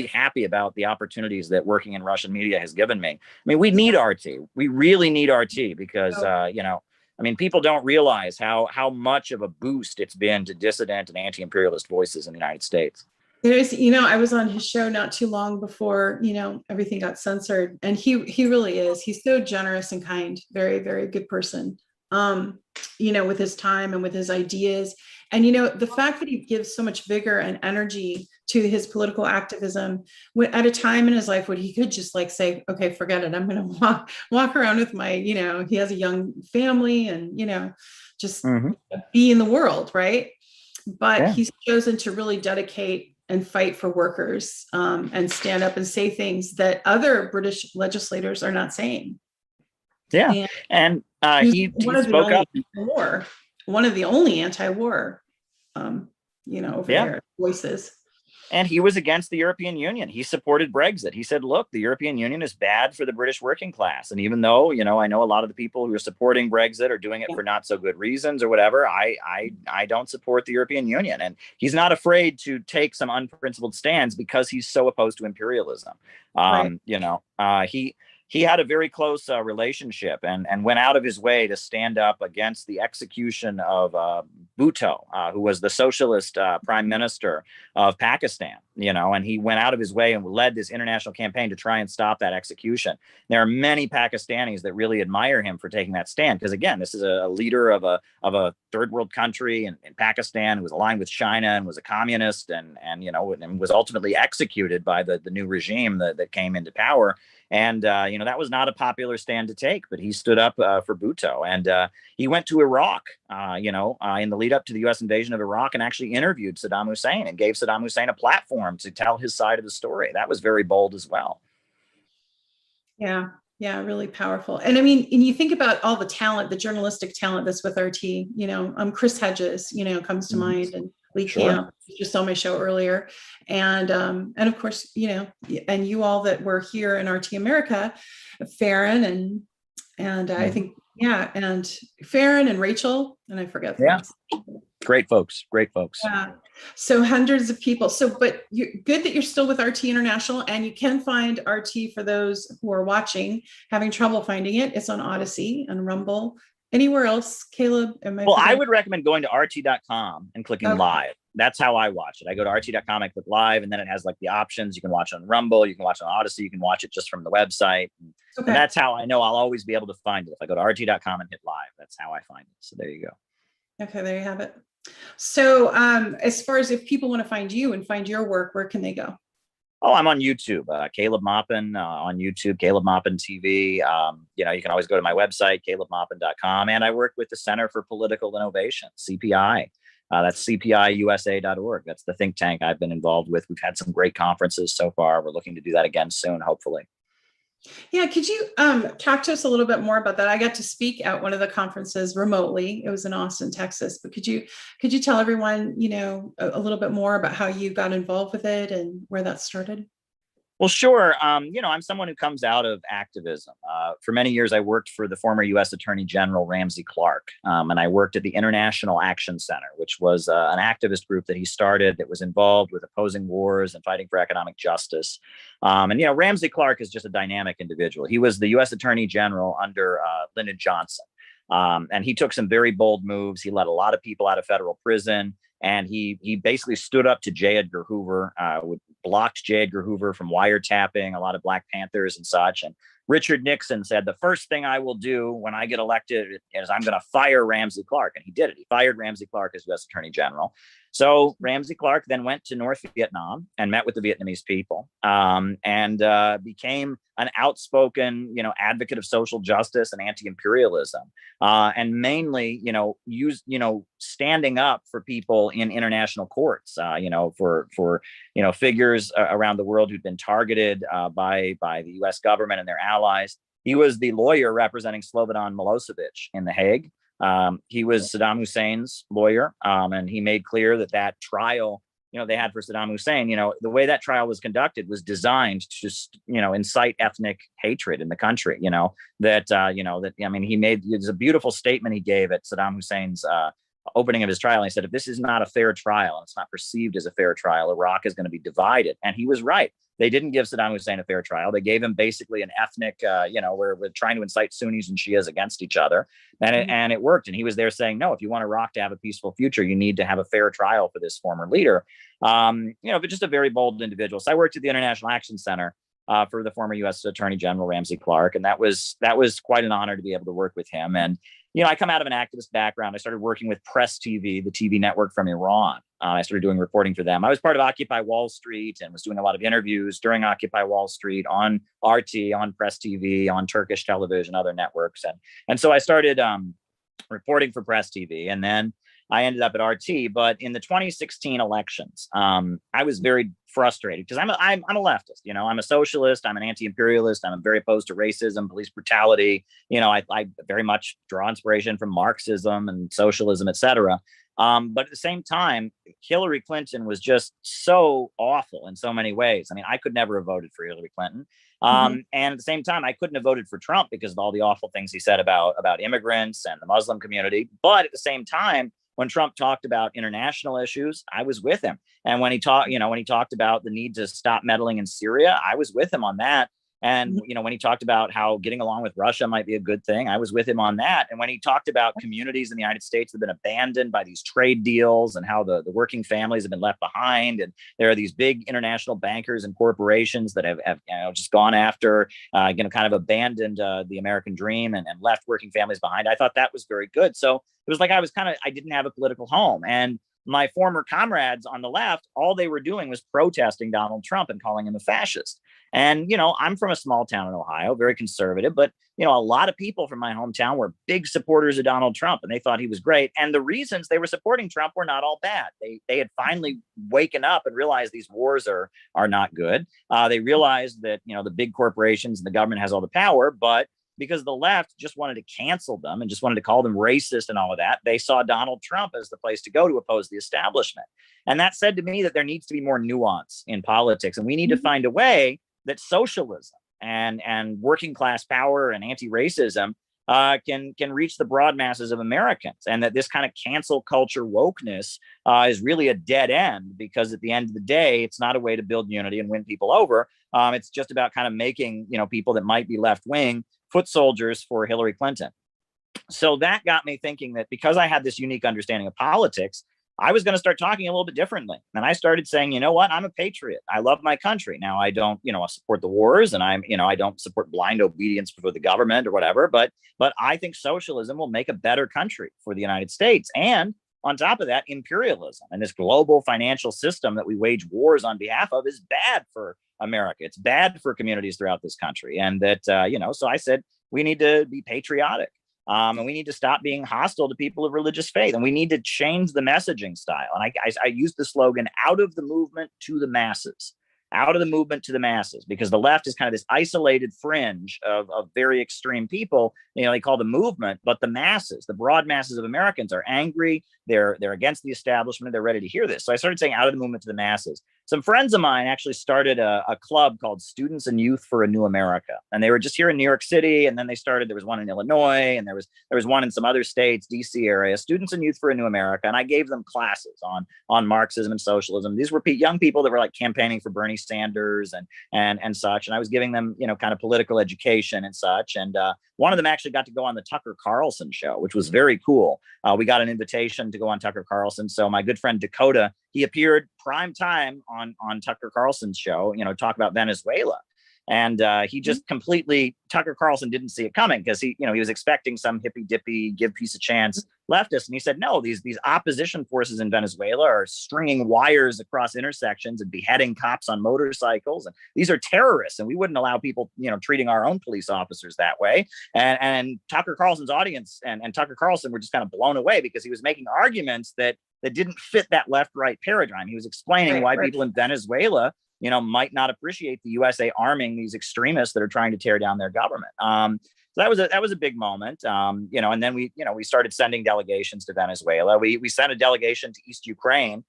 happy about the opportunities that working in Russian media has given me. I mean, we need RT. We really need RT because, you know, I mean, people don't realize how much of a boost it's been to dissident and anti-imperialist voices in the United States. There's, you know, I was on his show not too long before, you know, everything got censored, and he really is. He's so generous and kind, very, very good person, you know, with his time and with his ideas. And, you know, the fact that he gives so much vigor and energy to his political activism at a time in his life when he could just like say, okay, forget it. I'm going to walk around with my, you know, he has a young family and, you know, just be in the world. Right. But he's chosen to really dedicate and fight for workers, and stand up and say things that other British legislators are not saying. Yeah. And he spoke up. One of the only anti-war, you know, over there voices. And he was against the European Union. He supported Brexit. He said, look, the European Union is bad for the British working class. And even though, you know, I know a lot of the people who are supporting Brexit are doing it for not so good reasons or whatever, I don't support the European Union. And he's not afraid to take some unprincipled stands because he's so opposed to imperialism. You know, he had a very close relationship and went out of his way to stand up against the execution of Bhutto, who was the socialist prime minister of Pakistan, you know, and he went out of his way and led this international campaign to try and stop that execution. There are many Pakistanis that really admire him for taking that stand, because, again, this is a leader of a third world country in Pakistan who was aligned with China and was a communist and you know, and was ultimately executed by the new regime that came into power. And, you know, that was not a popular stand to take, but he stood up for Bhutto. And he went to Iraq, you know, in the lead up to the U.S. invasion of Iraq, and actually interviewed Saddam Hussein and gave Saddam Hussein a platform to tell his side of the story. That was very bold as well. Yeah. Yeah, really powerful. And I mean, and you think about all the talent, the journalistic talent that's with RT, you know, Chris Hedges, you know, comes to mind, and Lee Camp, just on my show earlier. And of course, you know, and you all that were here in RT America, Farron and I think, and Farron and Rachel, and I forget. Great folks. Yeah. So hundreds of people. But you're good that you're still with RT International, and you can find RT for those who are watching, having trouble finding it. It's on Odyssey and Rumble. Anywhere else, Caleb? I would recommend going to rt.com and clicking live. That's how I watch it. I go to rt.com, I click live, and then it has like the options. You can watch it on Rumble, you can watch it on Odyssey, you can watch it just from the website. And that's how I know I'll always be able to find it. If I go to rt.com and hit live, that's how I find it. So there you go. Okay, there you have it. So as far as if people want to find you and find your work, where can they go? Oh, I'm on YouTube, Caleb Maupin on YouTube, Caleb Maupin TV. You know, you can always go to my website, calebmaupin.com. And I work with the Center for Political Innovation, CPI. That's cpiusa.org. That's the think tank I've been involved with. We've had some great conferences so far. We're looking to do that again soon, hopefully. Yeah, could you talk to us a little bit more about that? I got to speak at one of the conferences remotely. It was in Austin, Texas. But could you tell everyone, you know, a little bit more about how you got involved with it and where that started? Well, sure. I'm someone who comes out of activism. For many years, I worked for the former U.S. Attorney General Ramsey Clark, and I worked at the International Action Center, which was an activist group that he started that was involved with opposing wars and fighting for economic justice. Ramsey Clark is just a dynamic individual. He was the U.S. Attorney General under Lyndon Johnson, and he took some very bold moves. He let a lot of people out of federal prison. And he basically stood up to J. Edgar Hoover, blocked J. Edgar Hoover from wiretapping a lot of Black Panthers and such. And Richard Nixon said, the first thing I will do when I get elected is I'm going to fire Ramsey Clark. And he did it. He fired Ramsey Clark as U.S. Attorney General. So Ramsey Clark then went to North Vietnam and met with the Vietnamese people, and became an outspoken, advocate of social justice and anti-imperialism, and mainly, standing up for people in international courts, for figures around the world who'd been targeted by the U.S. government and their allies. He was the lawyer representing Slobodan Milosevic in The Hague. He was Saddam Hussein's lawyer, and he made clear that trial, they had for Saddam Hussein, the way that trial was conducted was designed to just, incite ethnic hatred in the country, he made, it was a beautiful statement he gave at Saddam Hussein's opening of his trial. He said, if this is not a fair trial, and it's not perceived as a fair trial, Iraq is going to be divided. And he was right. They didn't give Saddam Hussein a fair trial. They gave him basically an ethnic, where we're trying to incite Sunnis and Shias against each other. And it worked. And he was there saying, no, if you want Iraq to have a peaceful future, you need to have a fair trial for this former leader. But just a very bold individual. So I worked at the International Action Center for the former U.S. Attorney General Ramsey Clark. And that was quite an honor to be able to work with him. And I come out of an activist background. I started working with Press TV, the TV network from Iran. I started doing reporting for them. I was part of Occupy Wall Street and was doing a lot of interviews during Occupy Wall Street on RT, on Press TV, on Turkish television, other networks. And so I started reporting for Press TV. And then I ended up at RT. But in the 2016 elections, I was very frustrated because I'm a leftist. I'm a socialist. I'm an anti-imperialist. I'm very opposed to racism, police brutality. I very much draw inspiration from Marxism and socialism, etc. But at the same time, Hillary Clinton was just so awful in so many ways. I mean, I could never have voted for Hillary Clinton. And at the same time, I couldn't have voted for Trump because of all the awful things he said about immigrants and the Muslim community. But at the same time, when Trump talked about international issues, I was with him. And when he talked about the need to stop meddling in Syria, I was with him on that. And, when he talked about how getting along with Russia might be a good thing, I was with him on that. And when he talked about communities in the United States that have been abandoned by these trade deals and how the working families have been left behind, and there are these big international bankers and corporations that have just gone after, kind of abandoned the American dream and left working families behind. I thought that was very good. So it was like I didn't have a political home. And my former comrades on the left, all they were doing was protesting Donald Trump and calling him a fascist. And, I'm from a small town in Ohio, very conservative, but, a lot of people from my hometown were big supporters of Donald Trump and they thought he was great. And the reasons they were supporting Trump were not all bad. They had finally waken up and realized these wars are not good. They realized that, the big corporations and the government has all the power, but because the left just wanted to cancel them and just wanted to call them racist and all of that, they saw Donald Trump as the place to go to oppose the establishment. And that said to me that there needs to be more nuance in politics. And we need to find a way that socialism and working class power and anti-racism can reach the broad masses of Americans, and that this kind of cancel culture wokeness is really a dead end, because at the end of the day, it's not a way to build unity and win people over. It's just about kind of making, people that might be left wing foot soldiers for Hillary Clinton. So that got me thinking that because I had this unique understanding of politics, I was going to start talking a little bit differently. And I started saying, you know what, I'm a patriot. I love my country. Now, I don't, support the wars, and I don't support blind obedience for the government or whatever, but I think socialism will make a better country for the United States. And on top of that, imperialism and this global financial system that we wage wars on behalf of is bad for America. It's bad for communities throughout this country. And that, so I said, we need to be patriotic. And we need to stop being hostile to people of religious faith. And we need to change the messaging style. And I used the slogan, out of the movement to the masses. Out of the movement to the masses, because the left is kind of this isolated fringe of very extreme people. They call the movement, but the masses, the broad masses of Americans are angry. They're against the establishment. They're ready to hear this. So I started saying out of the movement to the masses. some friends of mine actually started a club called Students and Youth for a New America. And they were just here in New York City. And then they started, there was one in Illinois, and there was one in some other states, DC area, Students and Youth for a New America. And I gave them classes on Marxism and socialism. These were young people that were like campaigning for Bernie Sanders and such. And I was giving them, kind of political education and such. And one of them actually got to go on the Tucker Carlson show, which was very cool. We got an invitation to go on Tucker Carlson. So my good friend Dakota, he appeared prime time on Tucker Carlson's show, talk about Venezuela. And he just completely, Tucker Carlson didn't see it coming because he was expecting some hippy dippy, give peace a chance leftist. And he said, no, these opposition forces in Venezuela are stringing wires across intersections and beheading cops on motorcycles. And these are terrorists. And we wouldn't allow people, treating our own police officers that way. And Tucker Carlson's audience and Tucker Carlson were just kind of blown away because he was making arguments that didn't fit that left-right paradigm. He was explaining why people in Venezuela might not appreciate the USA arming these extremists that are trying to tear down their government. So that was a big moment. And then we started sending delegations to Venezuela. We sent a delegation to East Ukraine.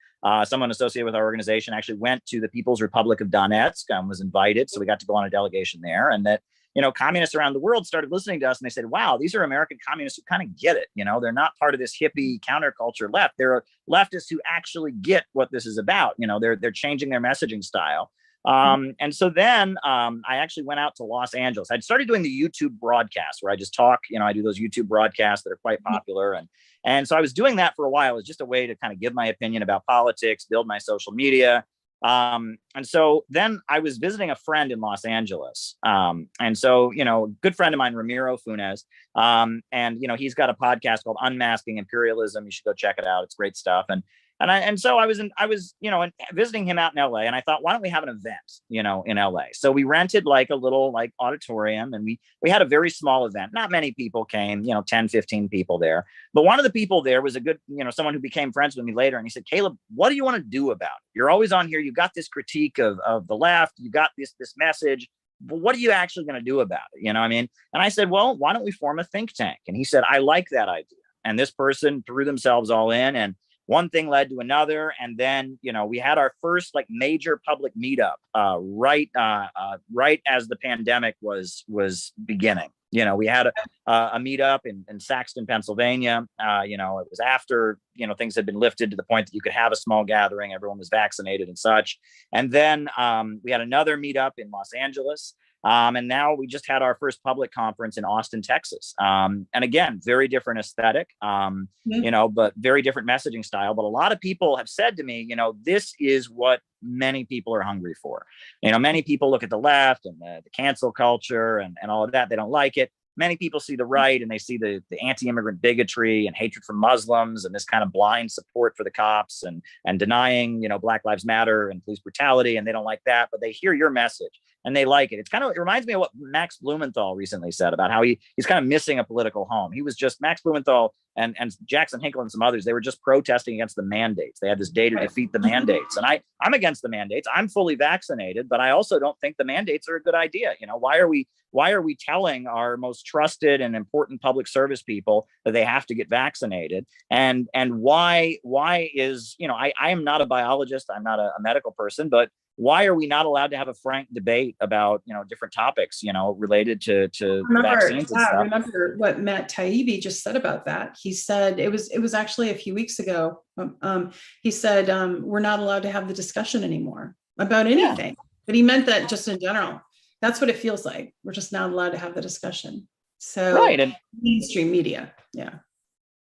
Someone associated with our organization actually went to the People's Republic of Donetsk and was invited. So we got to go on a delegation there. And that, communists around the world started listening to us and they said, wow, these are American communists who kind of get it. They're not part of this hippie counterculture left. They're leftists who actually get what this is about. They're changing their messaging style. And so then I actually went out to Los Angeles. I'd started doing the YouTube broadcast where I just talk, I do those YouTube broadcasts that are quite popular. And so I was doing that for a while. It was just a way to kind of give my opinion about politics, build my social media. And so then I was visiting a friend in Los Angeles. And so, a good friend of mine, Ramiro Funes, and, he's got a podcast called Unmasking Imperialism. You should go check it out. It's great stuff. And so I was visiting him out in LA, and I thought, why don't we have an event, in LA? So we rented like a little auditorium, and we had a very small event. Not many people came, 10, 15 people there. But one of the people there was a good, someone who became friends with me later. And he said, Caleb, what do you want to do about it? You're always on here. You got this critique of the left. You got this message. But what are you actually going to do about it? And I said, well, why don't we form a think tank? And he said, I like that idea. And this person threw themselves all in, and one thing led to another. And then, we had our first major public meetup right as the pandemic was beginning. We had a meetup in Saxton, Pennsylvania. It was after, things had been lifted to the point that you could have a small gathering. Everyone was vaccinated and such. And then we had another meetup in Los Angeles. And now we just had our first public conference in Austin, Texas. And again, very different aesthetic, but very different messaging style. But a lot of people have said to me, this is what many people are hungry for. Many people look at the left and the cancel culture and all of that. They don't like it. Many people see the right and they see the anti-immigrant bigotry and hatred for Muslims and this kind of blind support for the cops and denying, Black Lives Matter and police brutality. And they don't like that, but they hear your message and they like it. It reminds me of what Max Blumenthal recently said about how he's kind of missing a political home. He was just Max Blumenthal and Jackson Hinkle and some others. They were just protesting against the mandates. They had this day to defeat the mandates. And I'm against the mandates. I'm fully vaccinated, but I also don't think the mandates are a good idea. Why are we telling our most trusted and important public service people that they have to get vaccinated? And why is, I am not a biologist. I'm not a medical person, but why are we not allowed to have a frank debate about, different topics, related to vaccines and stuff? Remember what Matt Taibbi just said about that. He said, it was actually a few weeks ago. He said, we're not allowed to have the discussion anymore about anything, but he meant that just in general. That's what it feels like. We're just not allowed to have the discussion. So right. And mainstream media. Yeah.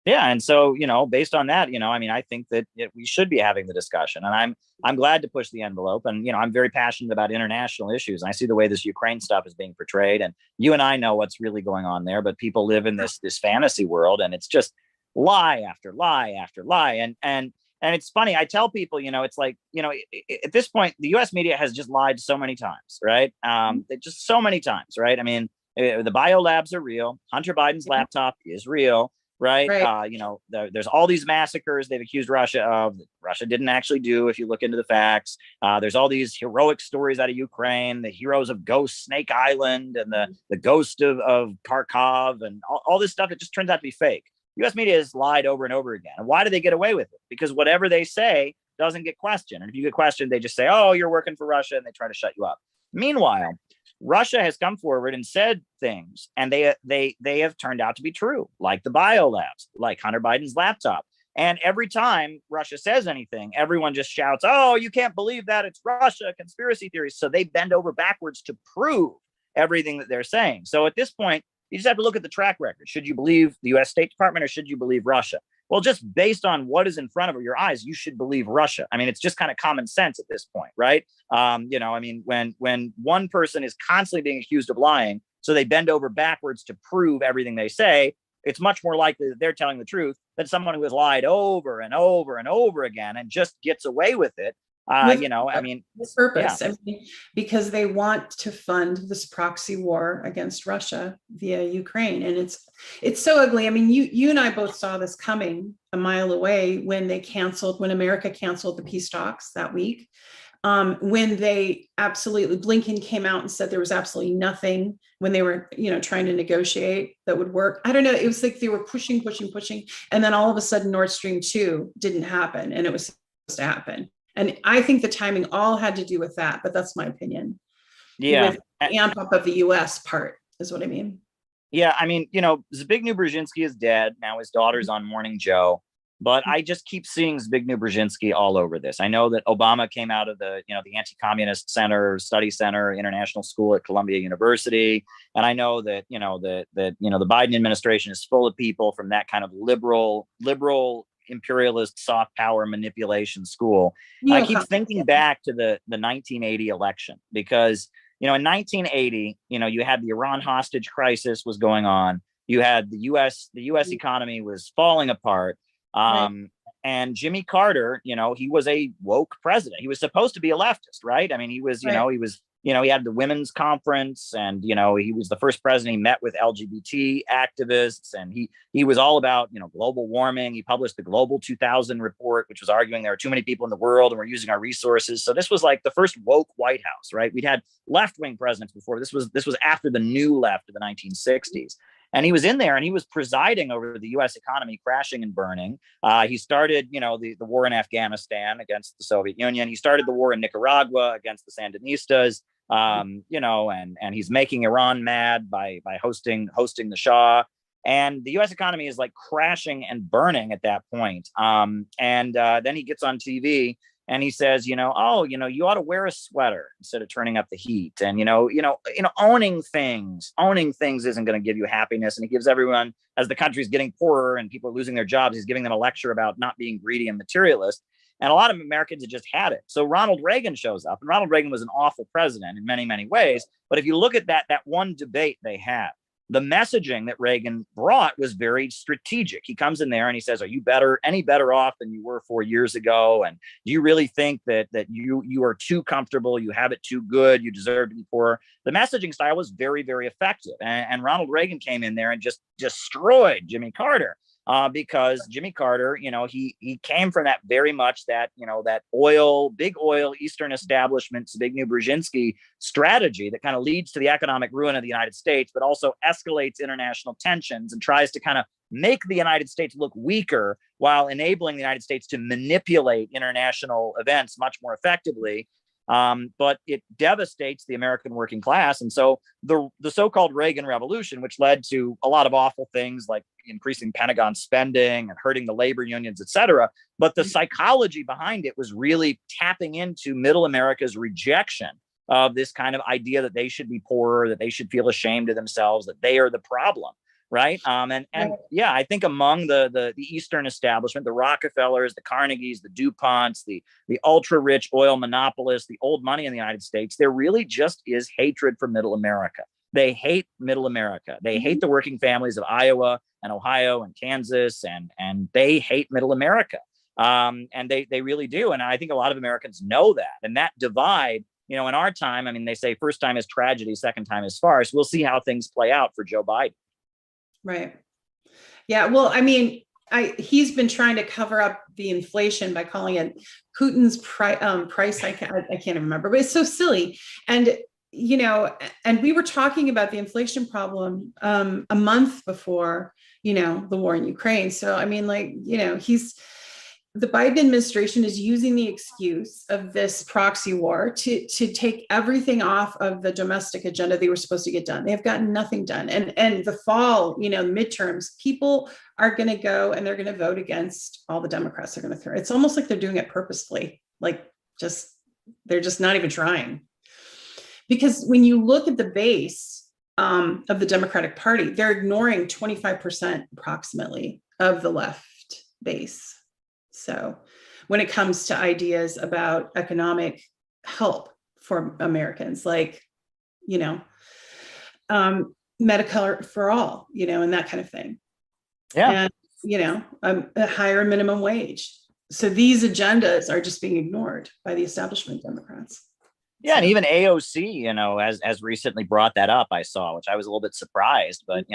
Yeah. And so, based on that, I think that we should be having the discussion, and I'm glad to push the envelope. And, I'm very passionate about international issues. And I see the way this Ukraine stuff is being portrayed, and you and I know what's really going on there, but people live in this fantasy world, and it's just lie after lie after lie. And it's funny. I tell people, it's like, at this point, the US media has just lied so many times, right? Just so many times, right? I mean, the biolabs are real. Hunter Biden's laptop is real. Right. There's all these massacres they've accused Russia of that Russia didn't actually do. If you look into the facts, there's all these heroic stories out of Ukraine, the heroes of Ghost Snake Island and the ghost of Kharkov and all this stuff. It just turns out to be fake. U.S. media has lied over and over again. And why do they get away with it? Because whatever they say doesn't get questioned. And if you get questioned, they just say, oh, you're working for Russia, and they try to shut you up. Meanwhile, Russia has come forward and said things, and they have turned out to be true, like the biolabs, like Hunter Biden's laptop. And every time Russia says anything, everyone just shouts, oh, you can't believe that, it's Russia, conspiracy theories. So they bend over backwards to prove everything that they're saying. So at this point, you just have to look at the track record. Should you believe the US State Department or should you believe Russia? Well, just based on what is in front of your eyes, you should believe Russia. I mean, it's just kind of common sense at this point, right? You know, I mean, when one person is constantly being accused of lying, so they bend over backwards to prove everything they say, it's much more likely that they're telling the truth than someone who has lied over and over and over again and just gets away with it. You know, I mean, with purpose. Yeah. I mean, because they want to fund this proxy war against Russia via Ukraine, and it's so ugly. I mean, you and I both saw this coming a mile away when America canceled the peace talks that week. When they Blinken came out and said there was absolutely nothing when they were, you know, trying to negotiate that would work. I don't know. It was like they were pushing. And then all of a sudden Nord Stream 2 didn't happen, and it was supposed to happen. And I think the timing all had to do with that, but that's my opinion. Yeah. With the amp up of the US part is what I mean. Yeah. I mean, you know, Zbigniew Brzezinski is dead. Now his daughter's on Morning Joe. But I just keep seeing Zbigniew Brzezinski all over this. I know that Obama came out of the Anti-Communist Center, Study Center, International School at Columbia University. And I know that, the Biden administration is full of people from that kind of liberal imperialist soft power manipulation school. Yeah, I keep thinking back to the 1980 election because, in 1980, you had the Iran hostage crisis was going on. You had the U.S. economy was falling apart. And Jimmy Carter, he was a woke president. He was supposed to be a leftist, right? I mean, he was, he had the women's conference and, he was the first president. He met with LGBT activists and he was all about, global warming. He published the Global 2000 report, which was arguing there are too many people in the world and we're using our resources. So this was like the first woke White House, right? We'd had left-wing presidents before. This was after the new left of the 1960s. And he was in there and he was presiding over the U.S. economy crashing and burning. He started, the war in Afghanistan against the Soviet Union. He started the war in Nicaragua against the Sandinistas, and he's making Iran mad by hosting the Shah. And the U.S. economy is like crashing and burning at that point. Then he gets on TV and he says, you ought to wear a sweater instead of turning up the heat. And, owning things isn't going to give you happiness. And he gives everyone, as the country's getting poorer and people are losing their jobs, he's giving them a lecture about not being greedy and materialist. And a lot of Americans had just had it. So Ronald Reagan shows up, and Ronald Reagan was an awful president in many, many ways. But if you look at that one debate they had, the messaging that Reagan brought was very strategic. He comes in there and he says, are you any better off than you were 4 years ago? And do you really think that you are too comfortable? You have it too good. You deserve to be poor. The messaging style was very, very effective. And Ronald Reagan came in there and just destroyed Jimmy Carter. Because Jimmy Carter, he came from that very much that, that big oil Eastern establishment, Zbigniew Brzezinski strategy that kind of leads to the economic ruin of the United States, but also escalates international tensions and tries to kind of make the United States look weaker while enabling the United States to manipulate international events much more effectively. But it devastates the American working class. And so the so-called Reagan Revolution, which led to a lot of awful things like increasing Pentagon spending and hurting the labor unions, et cetera. But the psychology behind it was really tapping into middle America's rejection of this kind of idea that they should be poorer, that they should feel ashamed of themselves, that they are the problem. Right. Yeah, I think among the Eastern establishment, the Rockefellers, the Carnegies, the DuPonts, the ultra rich oil monopolists, the old money in the United States, there really just is hatred for middle America. They hate middle America. They hate the working families of Iowa and Ohio and Kansas, and they hate middle America. And they really do. And I think a lot of Americans know that. And that divide, in our time, I mean, they say first time is tragedy, second time is farce. We'll see how things play out for Joe Biden. Right. Yeah. Well, I mean, he's been trying to cover up the inflation by calling it Putin's price. I can't remember, but it's so silly. And, and we were talking about the inflation problem a month before, the war in Ukraine. So, I mean, the Biden administration is using the excuse of this proxy war to take everything off of the domestic agenda they were supposed to get done. They've gotten nothing done. And the fall, midterms, people are going to go and they're going to vote against all the Democrats they're going to throw. It's almost like they're doing it purposefully, they're just not even trying. Because when you look at the base of the Democratic Party, they're ignoring 25% approximately of the left base. So when it comes to ideas about economic help for Americans, like, Medicare for all, and that kind of thing. Yeah. And, a higher minimum wage. So these agendas are just being ignored by the establishment Democrats. Yeah, and even AOC, as recently brought that up, I saw, which I was a little bit surprised. But,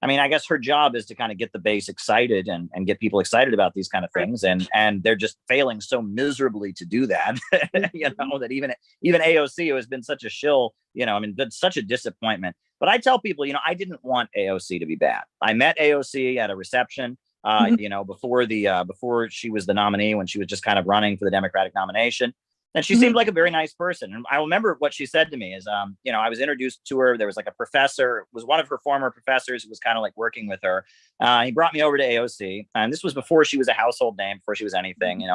I guess her job is to kind of get the base excited and get people excited about these kind of things. And they're just failing so miserably to do that, that even AOC, who has been such a shill, been such a disappointment. But I tell people, I didn't want AOC to be bad. I met AOC at a reception, before she was the nominee, when she was just kind of running for the Democratic nomination. And she seemed like a very nice person. And I remember what she said to me is, I was introduced to her. There was like a professor, it was one of her former professors who was kind of like working with her. He brought me over to AOC. And this was before she was a household name, before she was anything, she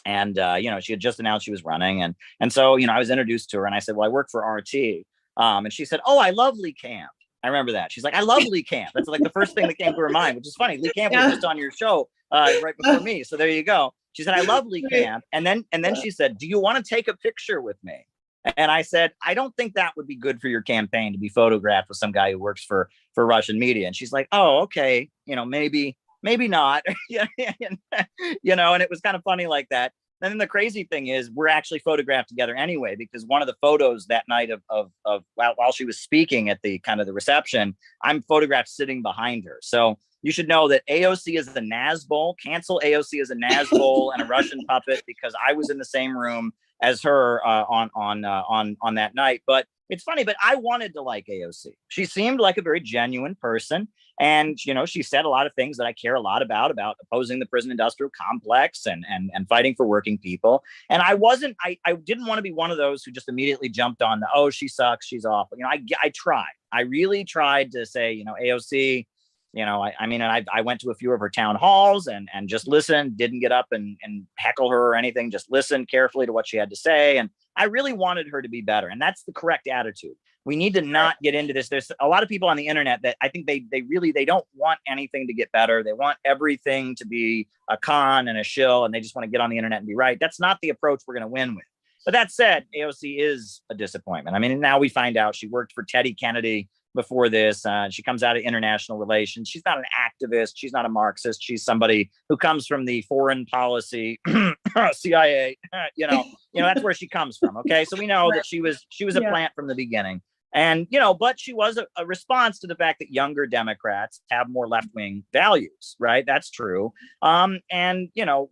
had just announced she was running. And so, I was introduced to her and I said, well, I work for RT. And she said, oh, I love Lee Camp. I remember that. She's like, I love Lee Camp. That's like the first thing that came to her mind, which is funny. Lee Camp was just on your show right before me. So there you go. She said, I love Lee Camp. And then she said, do you want to take a picture with me? And I said, I don't think that would be good for your campaign to be photographed with some guy who works for Russian media. And she's like, oh, okay. Maybe not. And it was kind of funny like that. And then the crazy thing is we're actually photographed together anyway, because one of the photos that night of while she was speaking at the kind of the reception, I'm photographed sitting behind her. So you should know that AOC is a Nazbol. Cancel AOC as a Nazbol and a Russian puppet, because I was in the same room as her on that night. But it's funny, but I wanted to like AOC. She seemed like a very genuine person. And, she said a lot of things that I care a lot about opposing the prison industrial complex and fighting for working people. And I didn't want to be one of those who just immediately jumped on oh, she sucks, she's awful. I tried. I really tried to say, AOC, I went to a few of her town halls and just listened, didn't get up and heckle her or anything, just listened carefully to what she had to say. And I really wanted her to be better. And that's the correct attitude. We need to not get into this. There's a lot of people on the internet that I think they don't want anything to get better. They want everything to be a con and a shill, and they just want to get on the internet and be right. That's not the approach we're going to win with. But that said, AOC is a disappointment. Now we find out she worked for Teddy Kennedy before this. She comes out of international relations. She's not an activist. She's not a Marxist. She's somebody who comes from the foreign policy CIA. That's where she comes from. Okay, so we know that she was a plant from the beginning. And, but she was a response to the fact that younger Democrats have more left-wing values, right? That's true. And,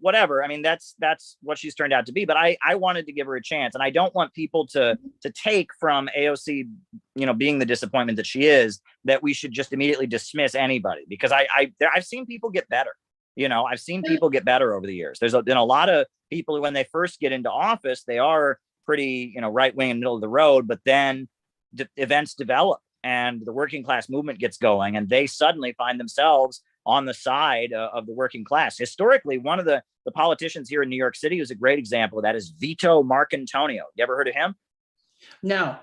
whatever. That's what she's turned out to be. But I wanted to give her a chance. And I don't want people to take from AOC, being the disappointment that she is, that we should just immediately dismiss anybody. Because I've seen people get better. I've seen people get better over the years. There's been a lot of people who, when they first get into office, they are pretty, right-wing and middle of the road. But then events develop and the working class movement gets going, and they suddenly find themselves on the side of the working class. Historically, one of the politicians here in New York City who's a great example of that is Vito Marcantonio. You ever heard of him? No.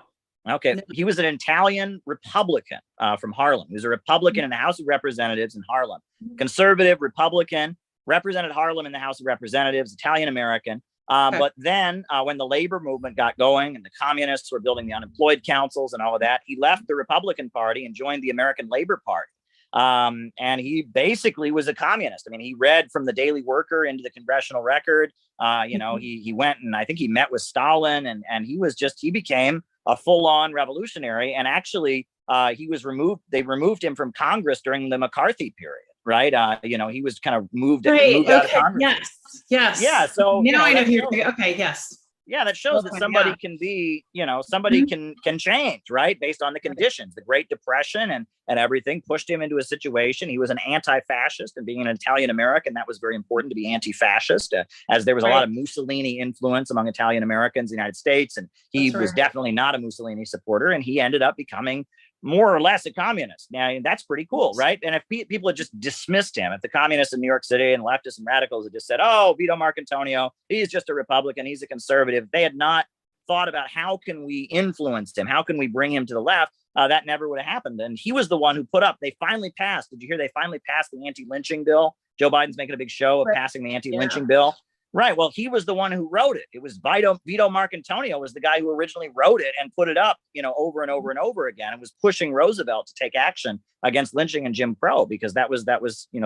Okay. No. He was an Italian Republican from Harlem. He was a Republican in the House of Representatives in Harlem. Conservative Republican, represented Harlem in the House of Representatives, Italian American. But then when the labor movement got going and the communists were building the unemployed councils and all of that, he left the Republican Party and joined the American Labor Party. And he basically was a communist. He read from the Daily Worker into the Congressional Record. He went and I think he met with Stalin and he became a full-on revolutionary. And actually, they removed him from Congress during the McCarthy period. Right. He was kind of moved out of Congress. Yes. Yeah. So now I know here. Okay. Yes. Yeah, that shows that somebody can be, somebody can change, right? Based on the conditions. The Great Depression and everything pushed him into a situation. He was an anti-fascist, and being an Italian American, that was very important to be anti-fascist, as there was a lot of Mussolini influence among Italian Americans in the United States. And he was definitely not a Mussolini supporter, and he ended up becoming more or less a communist. Now, that's pretty cool, right? And if people had just dismissed him, if the communists in New York City and leftists and radicals had just said, oh, Vito Marcantonio, he's just a Republican, he's a conservative, they had not thought about how can we influence him, how can we bring him to the left, that never would have happened. And he was the one who put up, they finally passed, did you hear they finally passed the anti-lynching bill? Joe Biden's making a big show of passing the anti-lynching bill. Right. Well, he was the one who wrote it. It was Vito Marcantonio was the guy who originally wrote it and put it up, over and over and over again. It was pushing Roosevelt to take action against lynching and Jim Crow, because that was,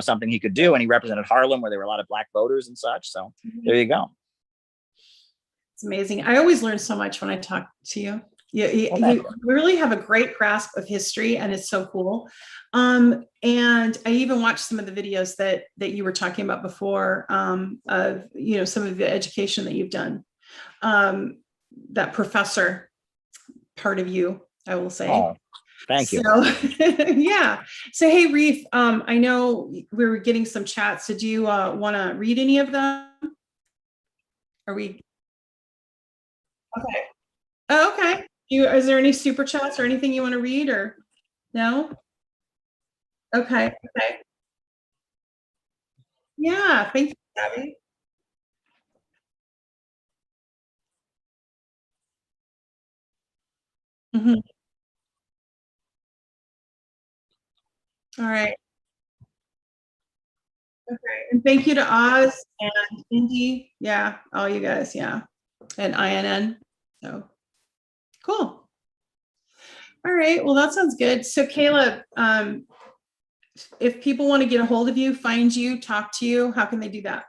something he could do. And he represented Harlem, where there were a lot of black voters and such. So there you go. It's amazing. I always learn so much when I talk to you. You really have a great grasp of history, and it's so cool. And I even watched some of the videos that you were talking about before, of some of the education that you've done. That professor part of you, I will say. Oh, thank you. So, yeah. So hey, Reef, I know we were getting some chats. So do you want to read any of them? Are we? Okay. Oh, okay. Is there any super chats or anything you want to read, or no? Okay. Okay. Yeah. Thank you, Abby. All right. Okay. And thank you to Oz and Indy. Yeah. All you guys. Yeah. And INN. So cool. All right. Well, that sounds good. So Caleb, if people want to get a hold of you, find you, talk to you, how can they do that?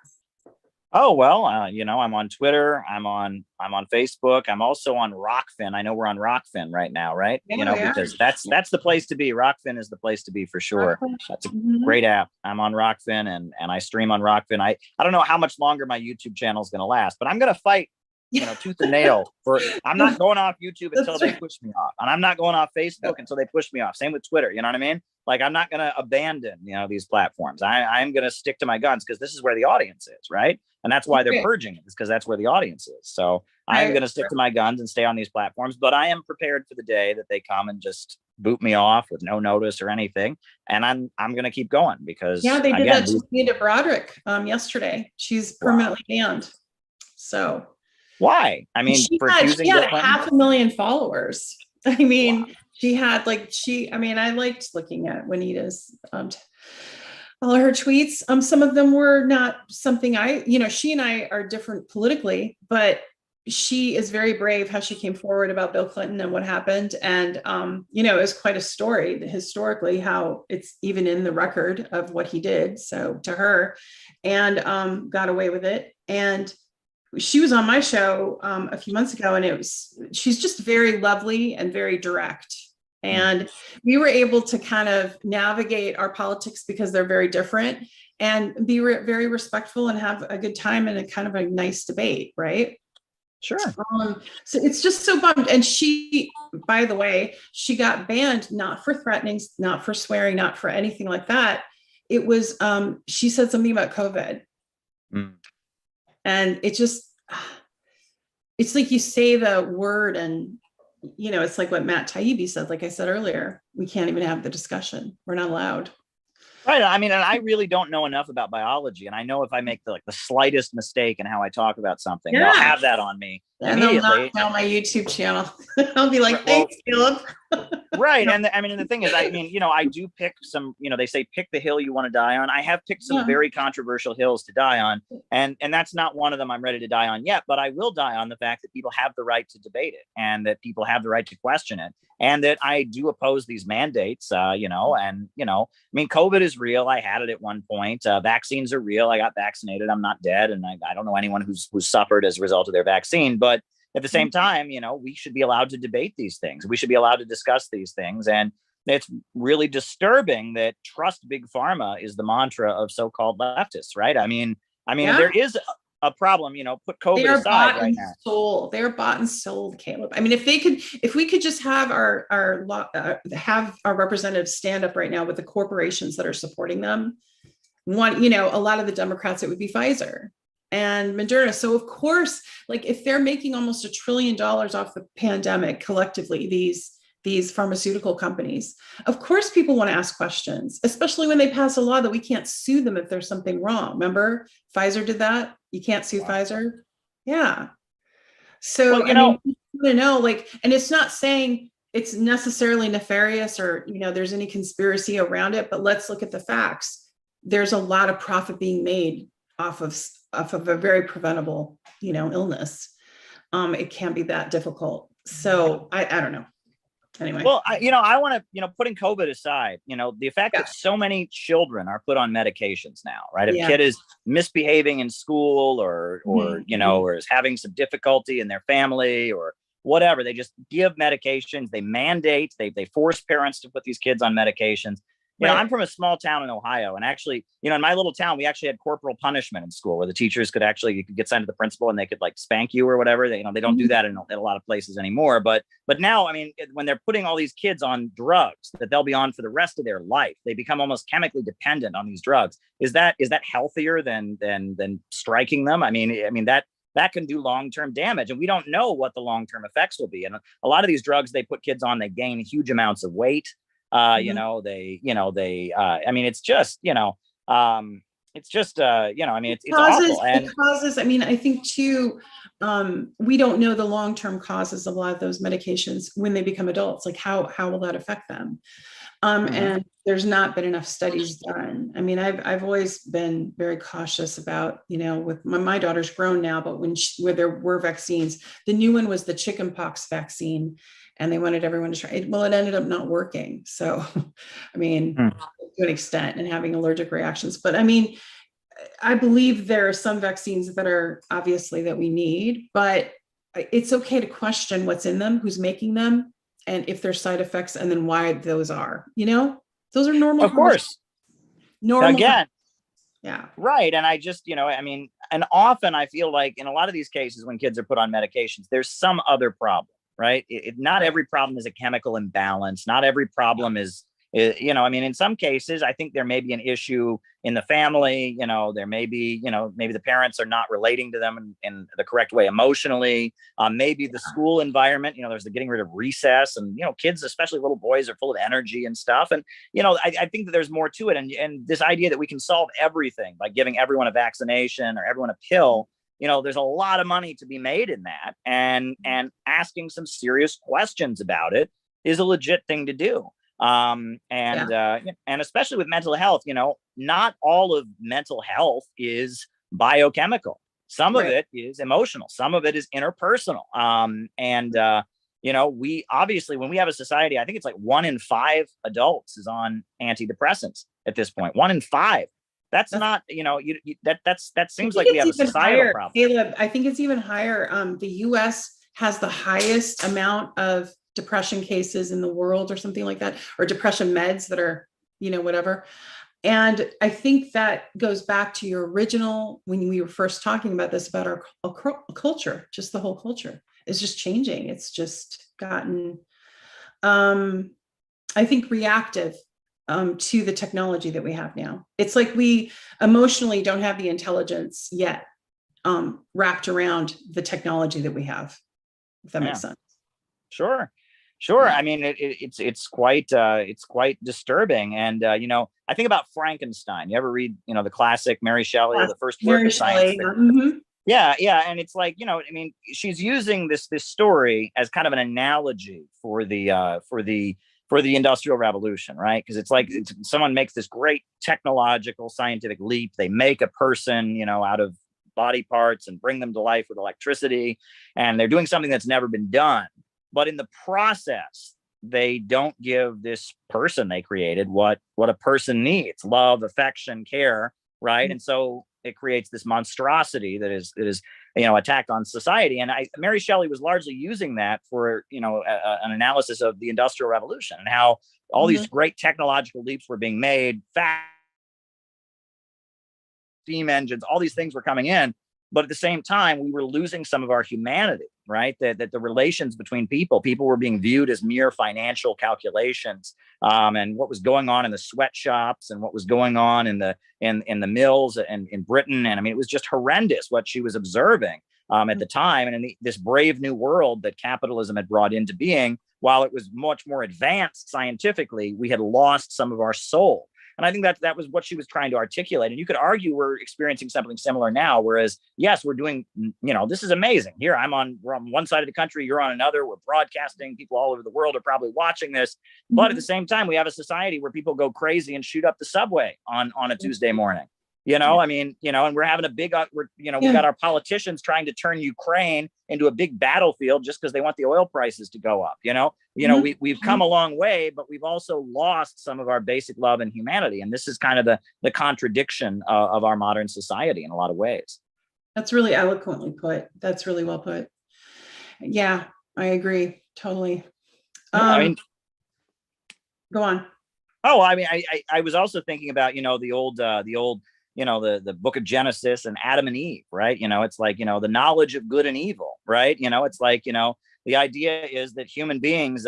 Oh, well, I'm on Twitter. I'm on Facebook. I'm also on Rockfin. I know we're on Rockfin right now, right? Yeah, because that's the place to be. Rockfin is the place to be for sure. That's a great app. I'm on Rockfin and I stream on Rockfin. I don't know how much longer my YouTube channel is going to last, but I'm going to fight, tooth and nail I'm not going off YouTube until they push me off, and I'm not going off Facebook until they push me off. Same with Twitter. You know what I mean? Like, I'm not going to abandon, these platforms. I'm going to stick to my guns, because this is where the audience is, right? And that's why they're purging it, is because that's where the audience is. So I'm going to stick to my guns and stay on these platforms, but I am prepared for the day that they come and just boot me off with no notice or anything. And I'm going to keep going, because they did that to Nita Broderick yesterday. She's permanently banned. So why? I mean, she had 500,000 followers. I mean, she had I liked looking at Juanita's all her tweets. Some of them were not something she and I are different politically, but she is very brave how she came forward about Bill Clinton and what happened. And, it was quite a story historically, how it's even in the record of what he did. So to her, and got away with it. And she was on my show a few months ago, and she's just very lovely and very direct. And we were able to kind of navigate our politics, because they're very different, and be very respectful and have a good time and a kind of a nice debate. Right. Sure. So it's just so bummed. And she, by the way, she got banned, not for threatening, not for swearing, not for anything like that. It was, she said something about COVID. And it's like you say the word, and it's like what Matt Taibbi said, like I said earlier, we can't even have the discussion. We're not allowed. Right. I mean, and I really don't know enough about biology. And I know if I make the slightest mistake in how I talk about something, they'll have that on me immediately. They'll knock down my YouTube channel. I'll be like, thanks, Caleb. Right. And the thing is, I do pick some, they say pick the hill you want to die on. I have picked some very controversial hills to die on. And that's not one of them I'm ready to die on yet. But I will die on the fact that people have the right to debate it, and that people have the right to question it. And that I do oppose these mandates, COVID is real. I had it at one point. Vaccines are real. I got vaccinated. I'm not dead. And I don't know anyone who's suffered as a result of their vaccine. But at the same time, we should be allowed to debate these things. We should be allowed to discuss these things. And it's really disturbing that trust big pharma is the mantra of so-called leftists, right? There is a problem, put COVID They are aside bought right and now. sold. They are bought and sold, Caleb. I mean, if we could just have have our representatives stand up right now with the corporations that are supporting them. A lot of the Democrats, it would be Pfizer and Moderna. So of course, like if they're making almost $1 trillion off the pandemic collectively, these pharmaceutical companies, of course people want to ask questions, especially when they pass a law that we can't sue them if there's something wrong. Remember, Pfizer did that. You can't sue Pfizer. Yeah. So, I mean, people know, and it's not saying it's necessarily nefarious or, there's any conspiracy around it, but let's look at the facts. There's a lot of profit being made off of a very preventable, illness. It can't be that difficult. So I don't know. Anyway. Well, I want to, putting COVID aside, the fact that so many children are put on medications now, right? If a kid is misbehaving in school or or is having some difficulty in their family or whatever, they just give medications, they mandate, they force parents to put these kids on medications. I'm from a small town in Ohio, and actually, in my little town, we actually had corporal punishment in school where the teachers you could get sent to the principal and they could spank you or whatever. They don't do that in a lot of places anymore. But now, I mean, when they're putting all these kids on drugs that they'll be on for the rest of their life, they become almost chemically dependent on these drugs. Is that healthier than striking them? I mean that can do long-term damage, and we don't know what the long-term effects will be. And a lot of these drugs they put kids on, they gain huge amounts of weight. I mean, it's just, it's awful. And it causes, I mean, I think too, we don't know the long-term causes of a lot of those medications when they become adults. Like how will that affect them? And there's not been enough studies done. I mean, I've always been very cautious about, with my daughter's grown now, but where there were vaccines, the new one was the chickenpox vaccine. And they wanted everyone to try it. Well, it ended up not working. So, I mean, to an extent, and having allergic reactions. But I mean, I believe there are some vaccines that are obviously that we need, but it's okay to question what's in them, who's making them, and if there's side effects, and then why those are. Those are normal. Of course. Normal. Again. Yeah. Right. And I just, and often I feel like in a lot of these cases when kids are put on medications, there's some other problem. Right. Not every problem is a chemical imbalance. Not every problem is, in some cases, I think there may be an issue in the family. There may be, maybe the parents are not relating to them in the correct way emotionally. Maybe the school environment, there's the getting rid of recess and, kids, especially little boys, are full of energy and stuff. And, I think that there's more to it. And this idea that we can solve everything by giving everyone a vaccination or everyone a pill. There's a lot of money to be made in that, and asking some serious questions about it is a legit thing to do. And especially with mental health, not all of mental health is biochemical. Some of it is emotional. Some of it is interpersonal. We obviously, when we have a society, I think it's like 1 in 5 adults is on antidepressants at this point. 1 in 5. That's not, that seems like we have a societal problem. Caleb, I think it's even higher. The US has the highest amount of depression cases in the world or something like that, or depression meds that are, whatever. And I think that goes back to your original, when we were first talking about this, about our culture, just the whole culture is just changing. It's just gotten, I think, reactive to the technology that we have now. It's like we emotionally don't have the intelligence yet wrapped around the technology that we have, if that makes sense. Sure. I mean, it's quite disturbing. And, I think about Frankenstein. You ever read, the classic Mary Shelley, the first work of science fiction? Yeah. And it's like, she's using this story as kind of an analogy for the Industrial Revolution, right? Because it's like someone makes this great technological scientific leap. They make a person, out of body parts and bring them to life with electricity. And they're doing something that's never been done. But in the process, they don't give this person they created what a person needs: love, affection, care, right? Mm-hmm. And so it creates this monstrosity that is attack on society. And Mary Shelley was largely using that for an analysis of the Industrial Revolution and how all these great technological leaps were being made, steam engines, all these things were coming in, But at the same time, we were losing some of our humanity, right? That the relations between people were being viewed as mere financial calculations, and what was going on in the sweatshops and what was going on in the mills and in Britain. And I mean, it was just horrendous what she was observing at the time. And in this brave new world that capitalism had brought into being, while it was much more advanced scientifically, we had lost some of our soul. And I think that was what she was trying to articulate. And you could argue we're experiencing something similar now, whereas, yes, we're doing, this is amazing. Here, we're on one side of the country, you're on another, we're broadcasting, people all over the world are probably watching this. But at the same time, we have a society where people go crazy and shoot up the subway on a Tuesday morning. I mean, and we're having a big, we got our politicians trying to turn Ukraine into a big battlefield just because they want the oil prices to go up. We've come a long way, but we've also lost some of our basic love and humanity. And this is kind of the contradiction of our modern society in a lot of ways. That's really eloquently put. That's really well put. Yeah, I agree. Totally. Go on. Oh, I mean, I was also thinking about, the old, the book of Genesis and Adam and Eve, right? It's like, the knowledge of good and evil, right? It's like, the idea is that human beings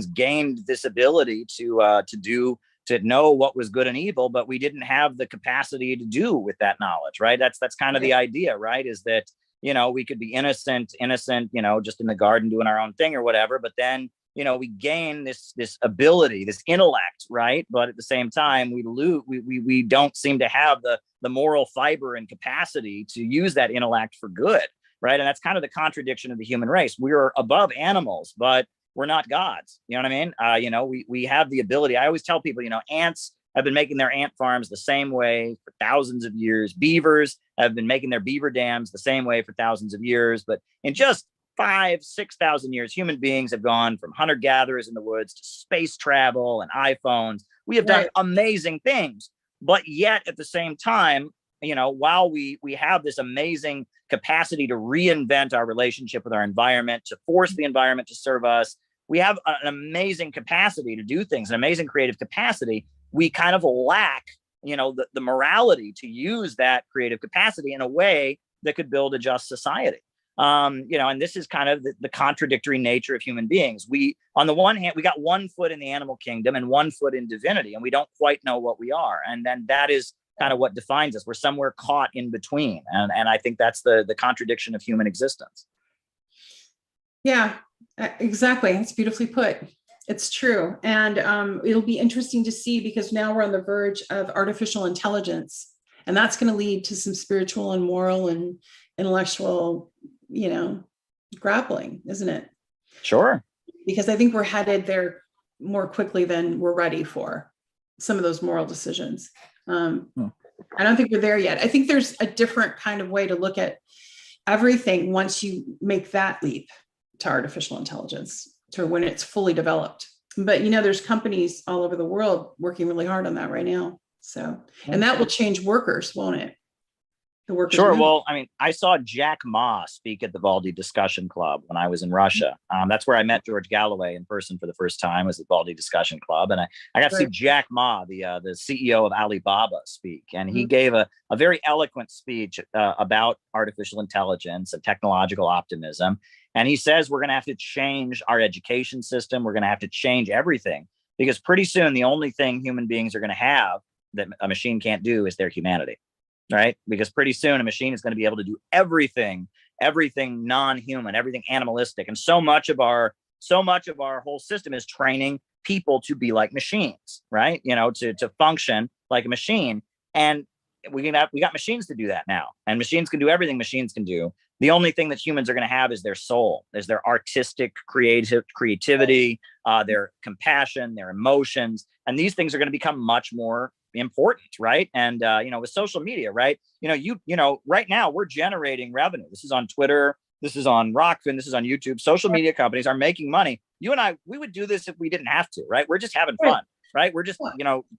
gained this ability to know what was good and evil, but we didn't have the capacity to do with that knowledge, right? That's kind of the idea, right? Is that, we could be innocent, just in the garden doing our own thing or whatever, but then, we gain this ability, this intellect, right? But at the same time, we don't seem to have the moral fiber and capacity to use that intellect for good, right? And that's kind of the contradiction of the human race. We're above animals, but we're not gods. You know what I mean? We have the ability. I always tell people, ants have been making their ant farms the same way for thousands of years. Beavers have been making their beaver dams the same way for thousands of years. But in just 5,000-6,000 years, human beings have gone from hunter-gatherers in the woods to space travel and iPhones. We have done amazing things, but yet at the same time, while we have this amazing capacity to reinvent our relationship with our environment, to force the environment to serve us, we have an amazing capacity to do things, an amazing creative capacity. We kind of lack, the morality to use that creative capacity in a way that could build a just society. And this is kind of the contradictory nature of human beings. On the one hand, we got one foot in the animal kingdom and one foot in divinity, and we don't quite know what we are. And then that is kind of what defines us. We're somewhere caught in between. And I think that's the contradiction of human existence. Yeah, exactly. It's beautifully put. It's true. And it'll be interesting to see, because now we're on the verge of artificial intelligence, and that's going to lead to some spiritual and moral and intellectual grappling, isn't it? Sure. Because I think we're headed there more quickly than we're ready for some of those moral decisions. I don't think we're there yet. I think there's a different kind of way to look at everything once you make that leap to artificial intelligence, to when it's fully developed. But there's companies all over the world working really hard on that right now. So, and that will change workers, won't it? Sure. Well, I mean, I saw Jack Ma speak at the Valdi Discussion Club when I was in Russia. That's where I met George Galloway in person for the first time, was at Valdi Discussion Club. And I got to see Jack Ma, the CEO of Alibaba, speak. And he gave a very eloquent speech about artificial intelligence and technological optimism. And he says we're going to have to change our education system. We're going to have to change everything, because pretty soon the only thing human beings are going to have that a machine can't do is their humanity. Right? Because pretty soon a machine is going to be able to do everything non-human, everything animalistic. And so much of our whole system is training people to be like machines, right? To function like a machine. And we got machines to do that now. And machines can do everything machines can do. The only thing that humans are going to have is their soul, is their artistic creativity, their compassion, their emotions. And these things are going to become much more important, right? And with social media, right? Right now we're generating revenue. This is on Twitter, this is on Rockfin, this is on YouTube. Social media companies are making money. You and I, we would do this if we didn't have to, right? We're just having fun, right? We're just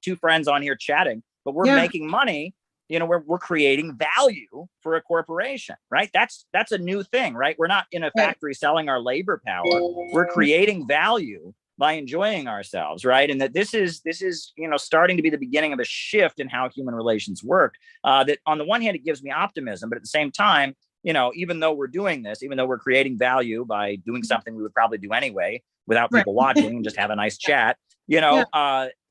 two friends on here chatting, but we're making money. We're creating value for a corporation, right? That's a new thing, right? We're not in a factory selling our labor power. We're creating value by enjoying ourselves, right? And that this is starting to be the beginning of a shift in how human relations work. That on the one hand, it gives me optimism, but at the same time, even though we're doing this, even though we're creating value by doing something we would probably do anyway without people watching and just have a nice chat,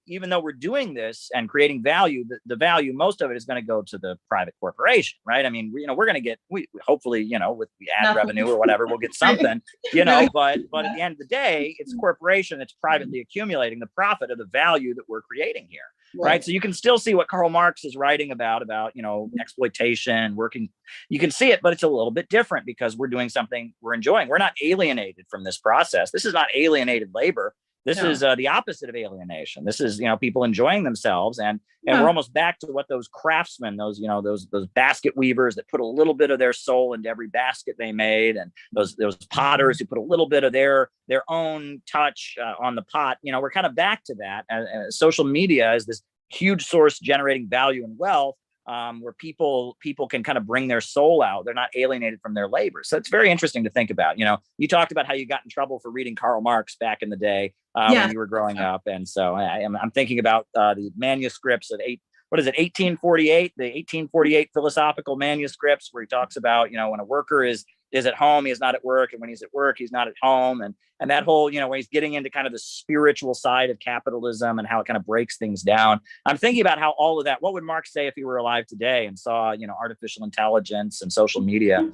even though we're doing this and creating value, the value, most of it is going to go to the private corporation, right? I mean, we're going to get, hopefully, with the ad revenue or whatever, we'll get something, but at the end of the day, it's a corporation that's privately accumulating the profit of the value that we're creating here. Right. So you can still see what Karl Marx is writing about, exploitation, working. You can see it, but it's a little bit different because we're doing something we're enjoying. We're not alienated from this process. This is not alienated labor. This is the opposite of alienation. This is, people enjoying themselves. And we're almost back to what those craftsmen, those basket weavers that put a little bit of their soul into every basket they made. And those potters who put a little bit of their own touch on the pot. We're kind of back to that. Social media is this huge source generating value and wealth. Where people can kind of bring their soul out. They're not alienated from their labor. So it's very interesting to think about. You talked about how you got in trouble for reading Karl Marx back in the day when you were growing up. And so I'm thinking about the manuscripts of 1848, the 1848 philosophical manuscripts where he talks about, when a worker is at home, he is not at work. And when he's at work, he's not at home. And that whole, when he's getting into kind of the spiritual side of capitalism and how it kind of breaks things down. I'm thinking about how all of that, what would Marx say if he were alive today and saw, artificial intelligence and social media,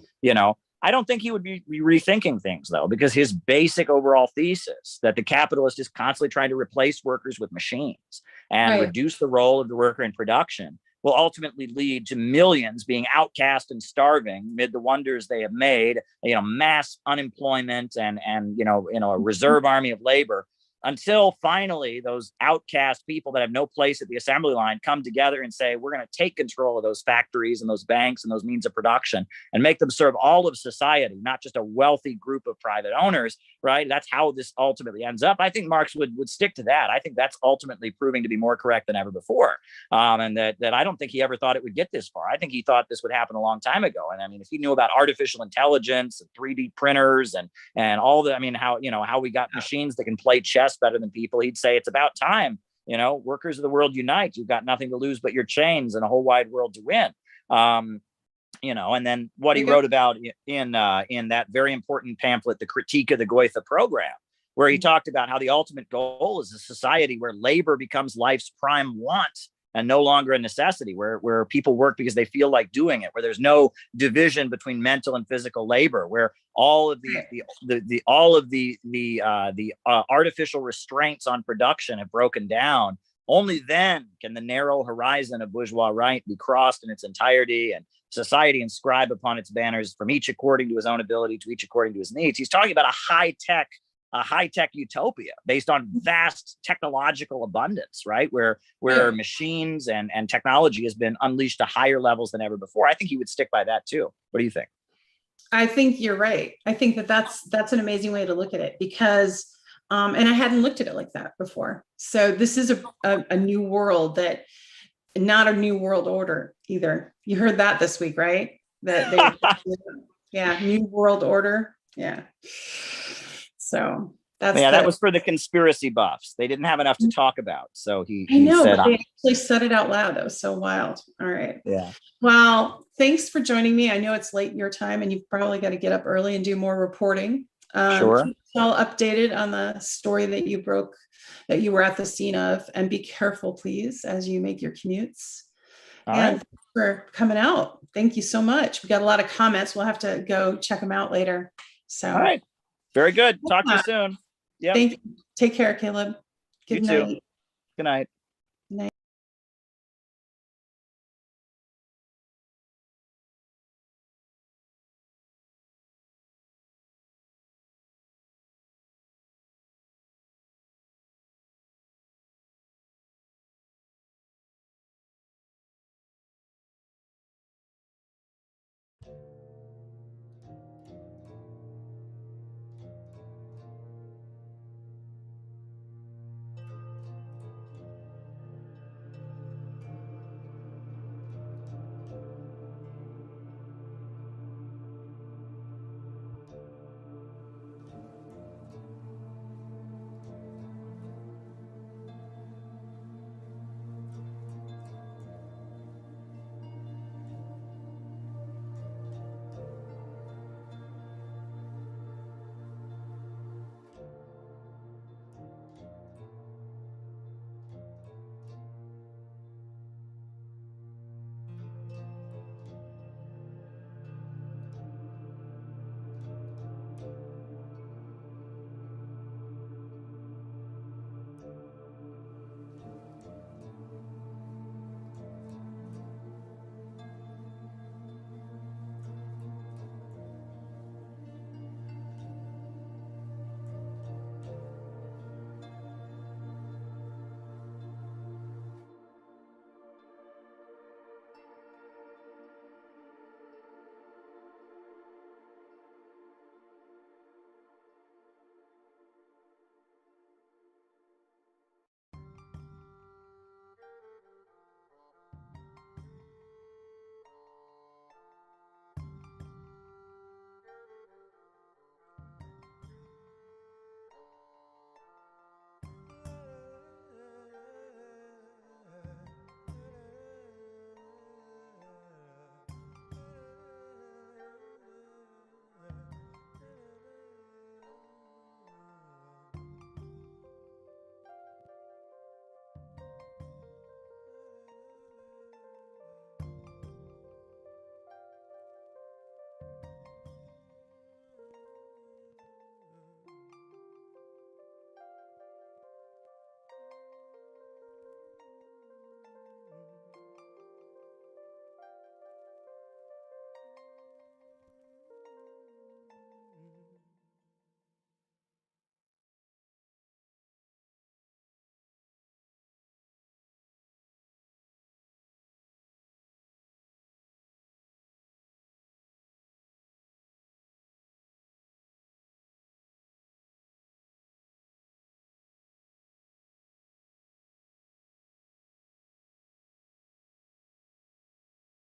I don't think he would be rethinking things, though, because his basic overall thesis that the capitalist is constantly trying to replace workers with machines and reduce the role of the worker in production will ultimately lead to millions being outcast and starving amid the wonders they have made, mass unemployment and a reserve army of labor, until finally those outcast people that have no place at the assembly line come together and say, we're going to take control of those factories and those banks and those means of production and make them serve all of society, not just a wealthy group of private owners, right? That's how this ultimately ends up. I think Marx would stick to that. I think that's ultimately proving to be more correct than ever before. And that I don't think he ever thought it would get this far. I think he thought this would happen a long time ago. And I mean, if he knew about artificial intelligence and 3D printers and all the, how we got machines that can play chess better than people, he'd say it's about time, workers of the world unite. You've got nothing to lose but your chains and a whole wide world to win. And then what he wrote about in that very important pamphlet, The Critique of the Goethe Program, where he talked about how the ultimate goal is a society where labor becomes life's prime want and no longer a necessity, where people work because they feel like doing it, where there's no division between mental and physical labor, where all of the artificial restraints on production have broken down. Only then can the narrow horizon of bourgeois right be crossed in its entirety and society inscribe upon its banners, from each according to his own ability to each according to his needs. He's talking about a high-tech utopia based on vast technological abundance, right? Where machines and technology has been unleashed to higher levels than ever before. I think he would stick by that too. What do you think? I think you're right. I think that's an amazing way to look at it because, and I hadn't looked at it like that before. So this is a new world not a new world order either. You heard that this week, right? New world order. Yeah. So that was for the conspiracy buffs. They didn't have enough to talk about. So he said, but they actually said it out loud. That was so wild. All right. Yeah. Well, thanks for joining me. I know it's late your time and you've probably got to get up early and do more reporting. Sure. Keep us all updated on the story that you broke, that you were at the scene of, and be careful, please, as you make your commutes. All and right. Thanks for coming out. Thank you so much. We got a lot of comments. We'll have to go check them out later. So. All right. Very good. Talk to you soon. Yeah. Thank you. Take care, Caleb. Good You night. too. Good night.